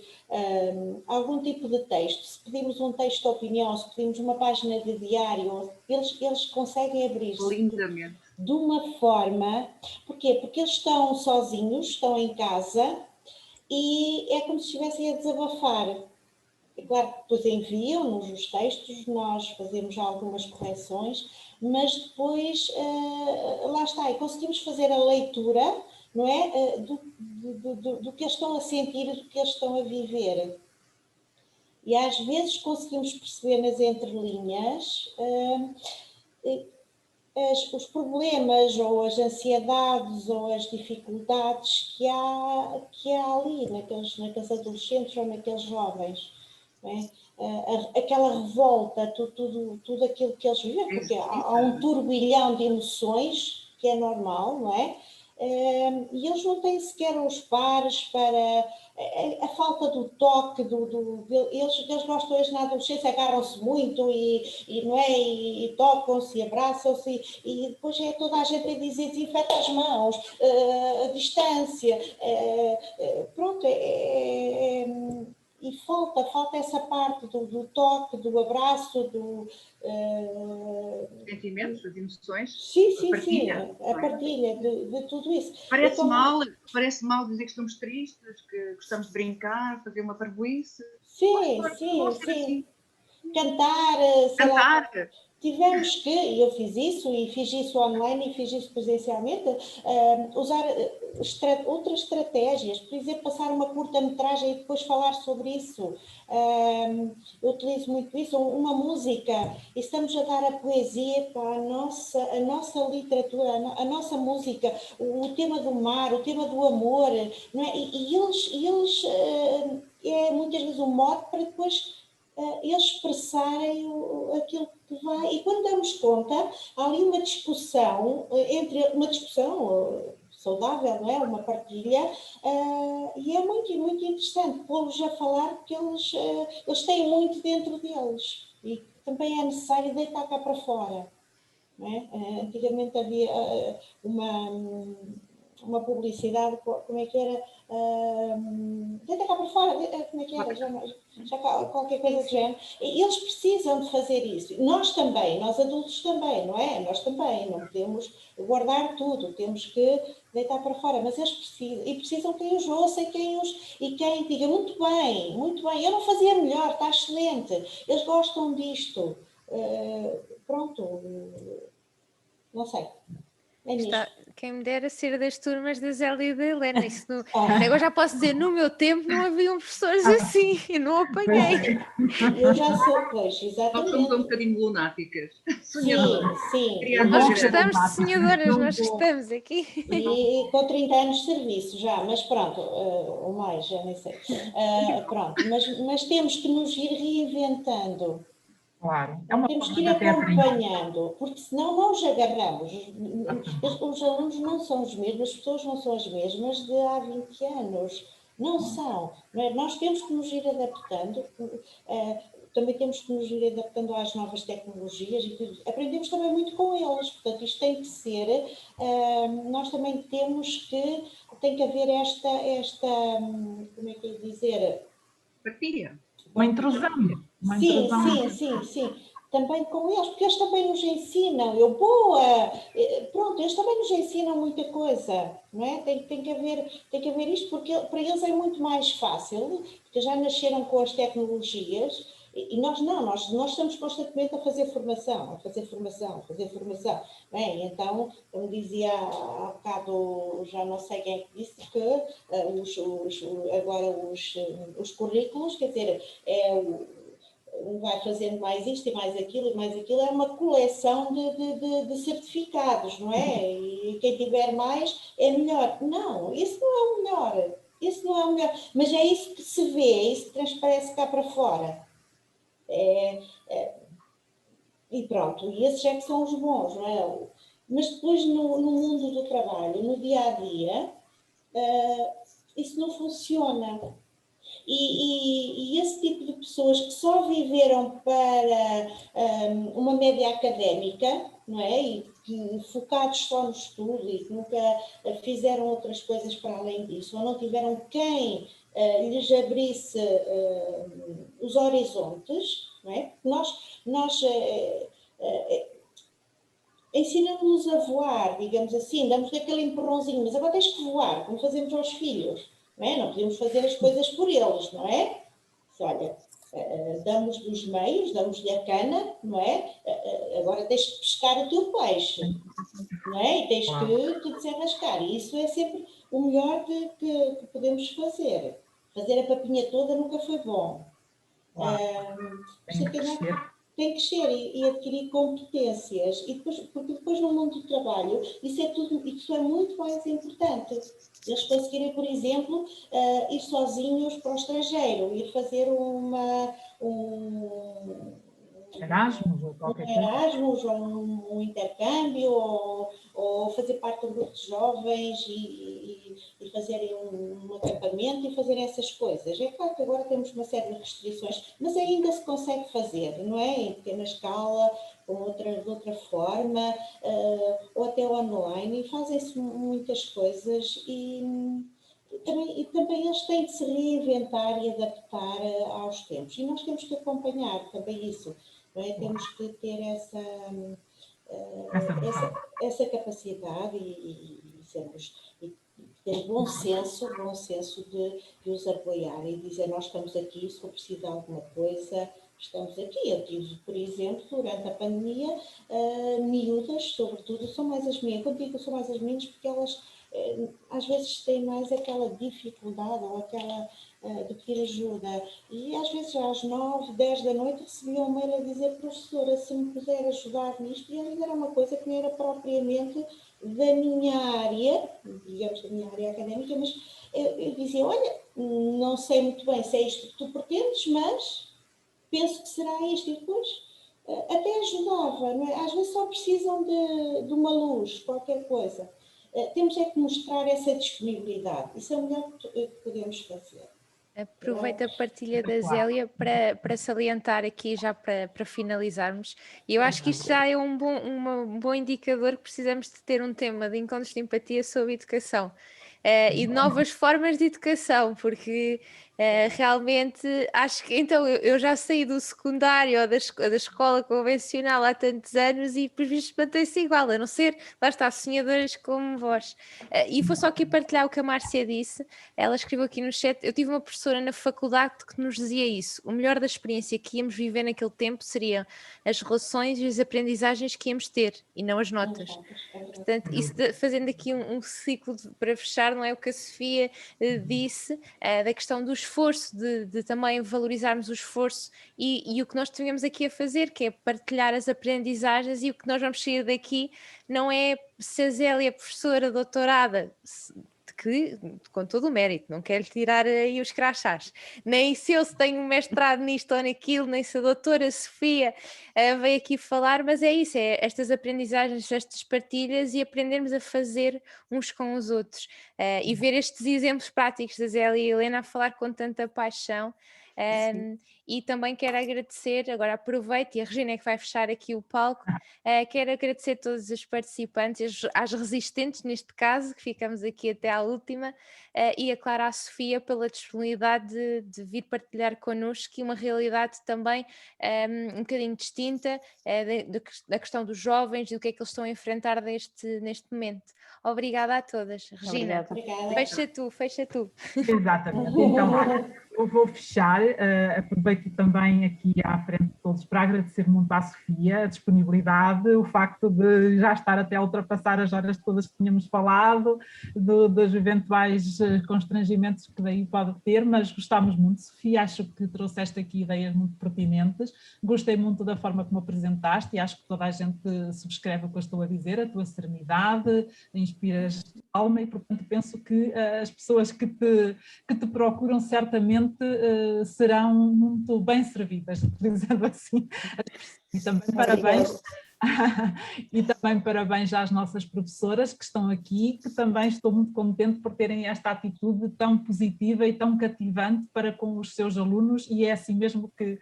algum tipo de texto, se pedimos um texto de opinião, se pedimos uma página de diário, eles conseguem abrir-se lindamente de uma forma... Porquê? Porque eles estão sozinhos, estão em casa e é como se estivessem a desabafar. É claro que depois enviam-nos os textos, nós fazemos algumas correções, mas depois, lá está, e conseguimos fazer a leitura, não é? Do que eles estão a sentir e do que eles estão a viver. E às vezes conseguimos perceber nas entrelinhas os problemas ou as ansiedades ou as dificuldades que há ali naqueles adolescentes ou naqueles jovens. Não é? Aquela revolta, tudo aquilo que eles vivem, porque há um turbilhão de emoções que é normal, não é? E eles não têm sequer os pares para... A falta do toque, eles gostam, eles na adolescência agarram-se muito não é? E tocam-se e abraçam-se e depois é toda a gente a dizer desinfeta as mãos, a distância, pronto, e falta essa parte do toque, do abraço, sentimentos, das emoções. Sim, a partilha de tudo isso. Parece mal dizer que estamos tristes, que gostamos de brincar, fazer uma parvoíce. Sim. Cantar, sei lá, tivemos que, e eu fiz isso, e fiz isso online e fiz isso presencialmente, usar outras estratégias, por exemplo, passar uma curta-metragem e depois falar sobre isso. Eu utilizo muito isso, uma música, e estamos a dar a poesia para a nossa literatura, a nossa música, o tema do mar, o tema do amor, não é? E eles é muitas vezes um mote para depois eles expressarem aquilo que vai, e quando damos conta, há ali uma discussão, saudável, não é? Uma partilha, e é muito, muito interessante pô-los a falar, porque eles têm muito dentro deles, e também é necessário deitar cá para fora, não é? Antigamente havia uma publicidade, como é que era? Deita cá para fora, como é que era? Já qualquer coisa do género. Eles precisam de fazer isso. Nós também, nós adultos também, não é? Nós também, não podemos guardar tudo, temos que deitar para fora, mas eles precisam quem os ouça e quem diga muito bem, eu não fazia melhor, está excelente, eles gostam disto. Pronto, não sei. Quem me dera ser das turmas da Zélia e da Helena. Isso agora já posso dizer, no meu tempo não haviam professores assim, e não apanhei. Eu já sou, pois, exatamente. Nós somos um bocadinho lunáticas. Sim. Nós gostamos de sonhadoras, nós gostamos aqui. E com 30 anos de serviço já, mas pronto, ou mais, já nem sei. Pronto, mas temos que nos ir reinventando. Claro. Temos que ir acompanhando, porque senão não os agarramos. Os alunos não são os mesmos, as pessoas não são as mesmas de há 20 anos. Não são. Não é? Nós temos que nos ir adaptando, também temos que nos ir adaptando às novas tecnologias e aprendemos também muito com eles. Portanto, isto tem que ser, nós também tem que haver esta como é que eu ia dizer? Partilha. Uma intrusão. Sim. Também com eles, porque eles também nos ensinam. Pronto, eles também nos ensinam muita coisa, não é? Tem que haver isto, porque para eles é muito mais fácil, porque já nasceram com as tecnologias, e nós não, nós estamos constantemente a fazer formação. Bem, então, como dizia há bocado, já não sei quem é que disse, que agora os currículos, quer dizer, vai fazendo mais isto e mais aquilo, é uma coleção de certificados, não é? E quem tiver mais é melhor. Não, isso não é o melhor. Mas é isso que se vê, é isso que transparece cá para fora. E pronto, e esses é que são os bons, não é? Mas depois no mundo do trabalho, no dia-a-dia, isso não funciona. E esse tipo de pessoas que só viveram para uma média académica, não é? E que focados só no estudo e que nunca fizeram outras coisas para além disso, ou não tiveram quem lhes abrisse os horizontes, não é? Nós ensinamos-los a voar, digamos assim, damos-lhe aquele empurrãozinho, mas agora tens que voar, como fazemos aos filhos. Não é? Não podemos fazer as coisas por eles, não é? Olha, damos dos meios, damos-lhe a cana, não é? Agora tens que pescar o teu peixe, não é? E tens que desenrascar. E isso é sempre o melhor que podemos fazer. Fazer a papinha toda nunca foi bom. Tem que crescer e adquirir competências. Porque depois no mundo do trabalho, isso é muito mais importante. Eles conseguirem, por exemplo, ir sozinhos para o estrangeiro, ir fazer Erasmus ou qualquer coisa. Erasmus, ou um intercâmbio, ou fazer parte de um grupo de jovens e fazerem um acampamento e fazerem essas coisas. É claro que agora temos uma série de restrições, mas ainda se consegue fazer, não é? Em pequena escala, de outra forma, ou até online, e fazem-se muitas coisas e também eles têm de se reinventar e adaptar aos tempos. E nós temos que acompanhar também isso. Não é? Temos que ter essa capacidade e ter bom senso de os apoiar e dizer nós estamos aqui, se for preciso de alguma coisa, estamos aqui. Eu tive, por exemplo, durante a pandemia, miúdas, sobretudo, são mais as meninas. Quando digo são mais as meninas, porque elas às vezes têm mais aquela dificuldade ou aquela de pedir ajuda. E às vezes às 9, 10 da noite recebia um mail a dizer: professora, se me puder ajudar nisto, e às vezes era uma coisa que não era propriamente da minha área, digamos, da minha área académica, mas eu dizia: olha, não sei muito bem se é isto que tu pretendes, mas penso que será isto. E depois até ajudava, não é? Às vezes só precisam de uma luz, qualquer coisa. Temos é que mostrar essa disponibilidade. Isso é o melhor que podemos fazer. Aproveito a partilha da Zélia para salientar aqui, já para finalizarmos. E eu acho que isto já é um bom indicador que precisamos de ter um tema de encontros de empatia sobre educação. E novas formas de educação, porque realmente acho que então eu já saí do secundário ou da escola convencional há tantos anos e por visto mantém-se igual, a não ser, lá está, sonhadoras como vós. E vou só aqui partilhar o que a Márcia disse. Ela escreveu aqui no chat: eu tive uma professora na faculdade que nos dizia isso: o melhor da experiência que íamos viver naquele tempo seriam as relações e as aprendizagens que íamos ter, e não as notas. Portanto, isso fazendo aqui um ciclo para fechar, não é o que a Sofia disse, da questão do esforço, de também valorizarmos o esforço e o que nós tivemos aqui a fazer, que é partilhar as aprendizagens, e o que nós vamos sair daqui não é se a Zélia é professora doutorada, que, com todo o mérito, não quero tirar aí os crachás, nem se eu tenho um mestrado nisto ou naquilo, nem se a doutora Sofia veio aqui falar, mas é isso, é estas aprendizagens, estas partilhas e aprendermos a fazer uns com os outros, e ver estes exemplos práticos da Zélia e a Helena a falar com tanta paixão. E também quero agradecer, agora aproveito, e a Regina é que vai fechar aqui o palco, quero agradecer a todos os participantes, às resistentes neste caso, que ficamos aqui até à última, e a Clara, à Sofia, pela disponibilidade de vir partilhar connosco e uma realidade também um bocadinho distinta da questão dos jovens e do que é que eles estão a enfrentar neste momento. Obrigada a todas. Regina, fecha tu. Exatamente, então eu vou fechar, aproveito também aqui à frente de todos para agradecer muito à Sofia a disponibilidade, o facto de já estar até a ultrapassar as horas todas que tínhamos falado, dos eventuais constrangimentos que daí pode ter, mas gostámos muito, Sofia, acho que trouxeste aqui ideias muito pertinentes, gostei muito da forma como apresentaste e acho que toda a gente subscreve o que eu estou a dizer, a tua serenidade, inspiras alma e, portanto, penso que as pessoas que te procuram certamente serão muito bem servidas, dizendo assim. E também parabéns. E também parabéns às nossas professoras que estão aqui, que também estou muito contente por terem esta atitude tão positiva e tão cativante para com os seus alunos, e é assim mesmo que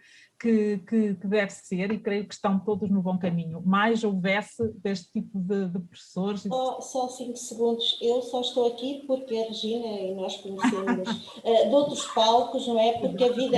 deve ser, e creio que estão todos no bom caminho. Mais houvesse deste tipo de professores. Só 5 segundos, eu só estou aqui porque a Regina e nós conhecemos de outros palcos, não é? Porque a vida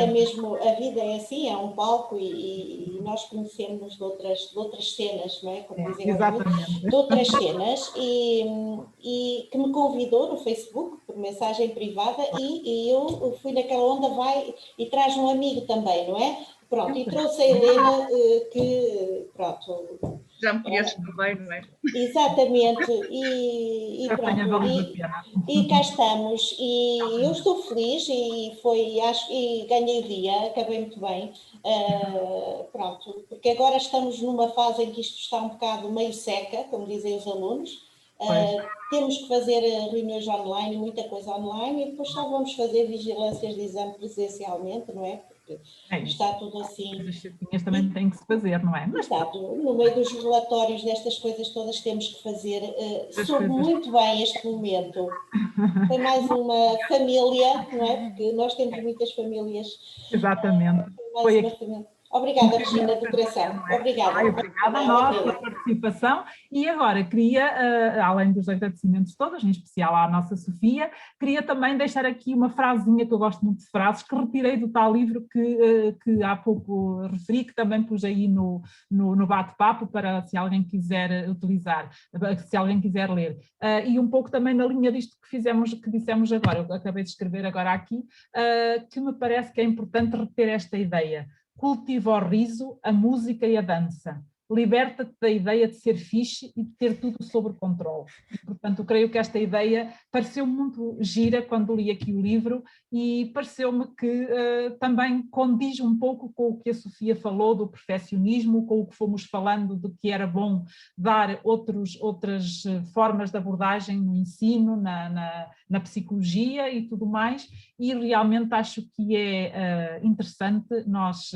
é assim, é um palco e nós conhecemos de outras cenas, não é? Como dizem, de outras cenas, e que me convidou no Facebook por mensagem privada e eu fui naquela onda, vai e traz um amigo também, não é? Pronto, e trouxe a Helena que, pronto... Já me conheces também, não é? Exatamente, e pronto, e cá estamos, e eu estou feliz e ganhei o dia, acabei muito bem, pronto, porque agora estamos numa fase em que isto está um bocado meio seca, como dizem os alunos, temos que fazer reuniões online, muita coisa online, e depois só vamos fazer vigilâncias de exame presencialmente, não é? Está tudo assim. As chatinhas também têm que se fazer, não é? Mas exato, no meio dos relatórios destas coisas todas temos que fazer. Soube muito bem este momento. Foi mais uma família, não é? Porque nós temos muitas famílias. Exatamente. Foi uma família. Obrigada, Regina, do coração. Obrigada. Obrigada a nós pela participação. E agora queria, além dos agradecimentos todos, em especial à nossa Sofia, queria também deixar aqui uma frasezinha, que eu gosto muito de frases, que retirei do tal livro que há pouco referi, que também pus aí no bate-papo, para se alguém quiser utilizar, se alguém quiser ler. E um pouco também na linha disto que dissemos agora, eu acabei de escrever agora aqui, que me parece que é importante reter esta ideia. cultiva o riso, a música e a dança. Liberta-te da ideia de ser fixe e de ter tudo sob controle. E, portanto, eu creio que esta ideia pareceu muito gira quando li aqui o livro e pareceu-me que também condiz um pouco com o que a Sofia falou do perfeccionismo, com o que fomos falando de que era bom dar outras formas de abordagem no ensino, na psicologia e tudo mais, e realmente acho que é interessante nós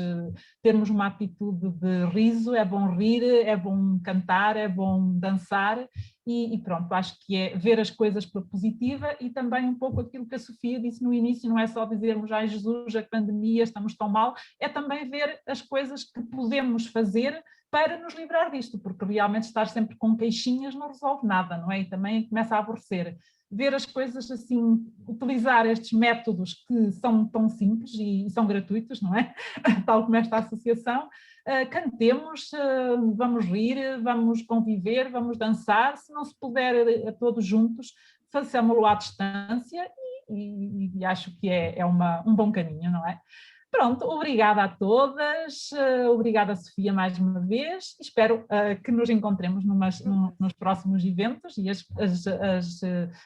termos uma atitude de riso. É bom rir, é bom cantar, é bom dançar e pronto, acho que é ver as coisas pela positiva e também um pouco aquilo que a Sofia disse no início, não é só dizermos, ai Jesus, a pandemia, estamos tão mal, é também ver as coisas que podemos fazer para nos livrar disto, porque realmente estar sempre com queixinhas não resolve nada, não é? E também começa a aborrecer. Ver as coisas assim, utilizar estes métodos que são tão simples e são gratuitos, não é? Tal como esta associação, cantemos, vamos rir, vamos conviver, vamos dançar, se não se puder todos juntos, façamos-lo à distância e acho que é um bom caminho, não é? Pronto, obrigada a todas, obrigada Sofia mais uma vez, espero que nos encontremos nos próximos eventos e as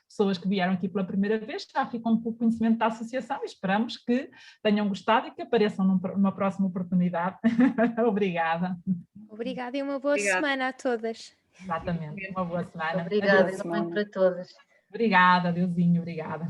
pessoas que vieram aqui pela primeira vez já ficam com o conhecimento da associação e esperamos que tenham gostado e que apareçam numa próxima oportunidade. Obrigada. Obrigada e uma boa semana a todas. Exatamente, uma boa semana. Obrigada, muito para todas. Obrigada, Deusinho, obrigada.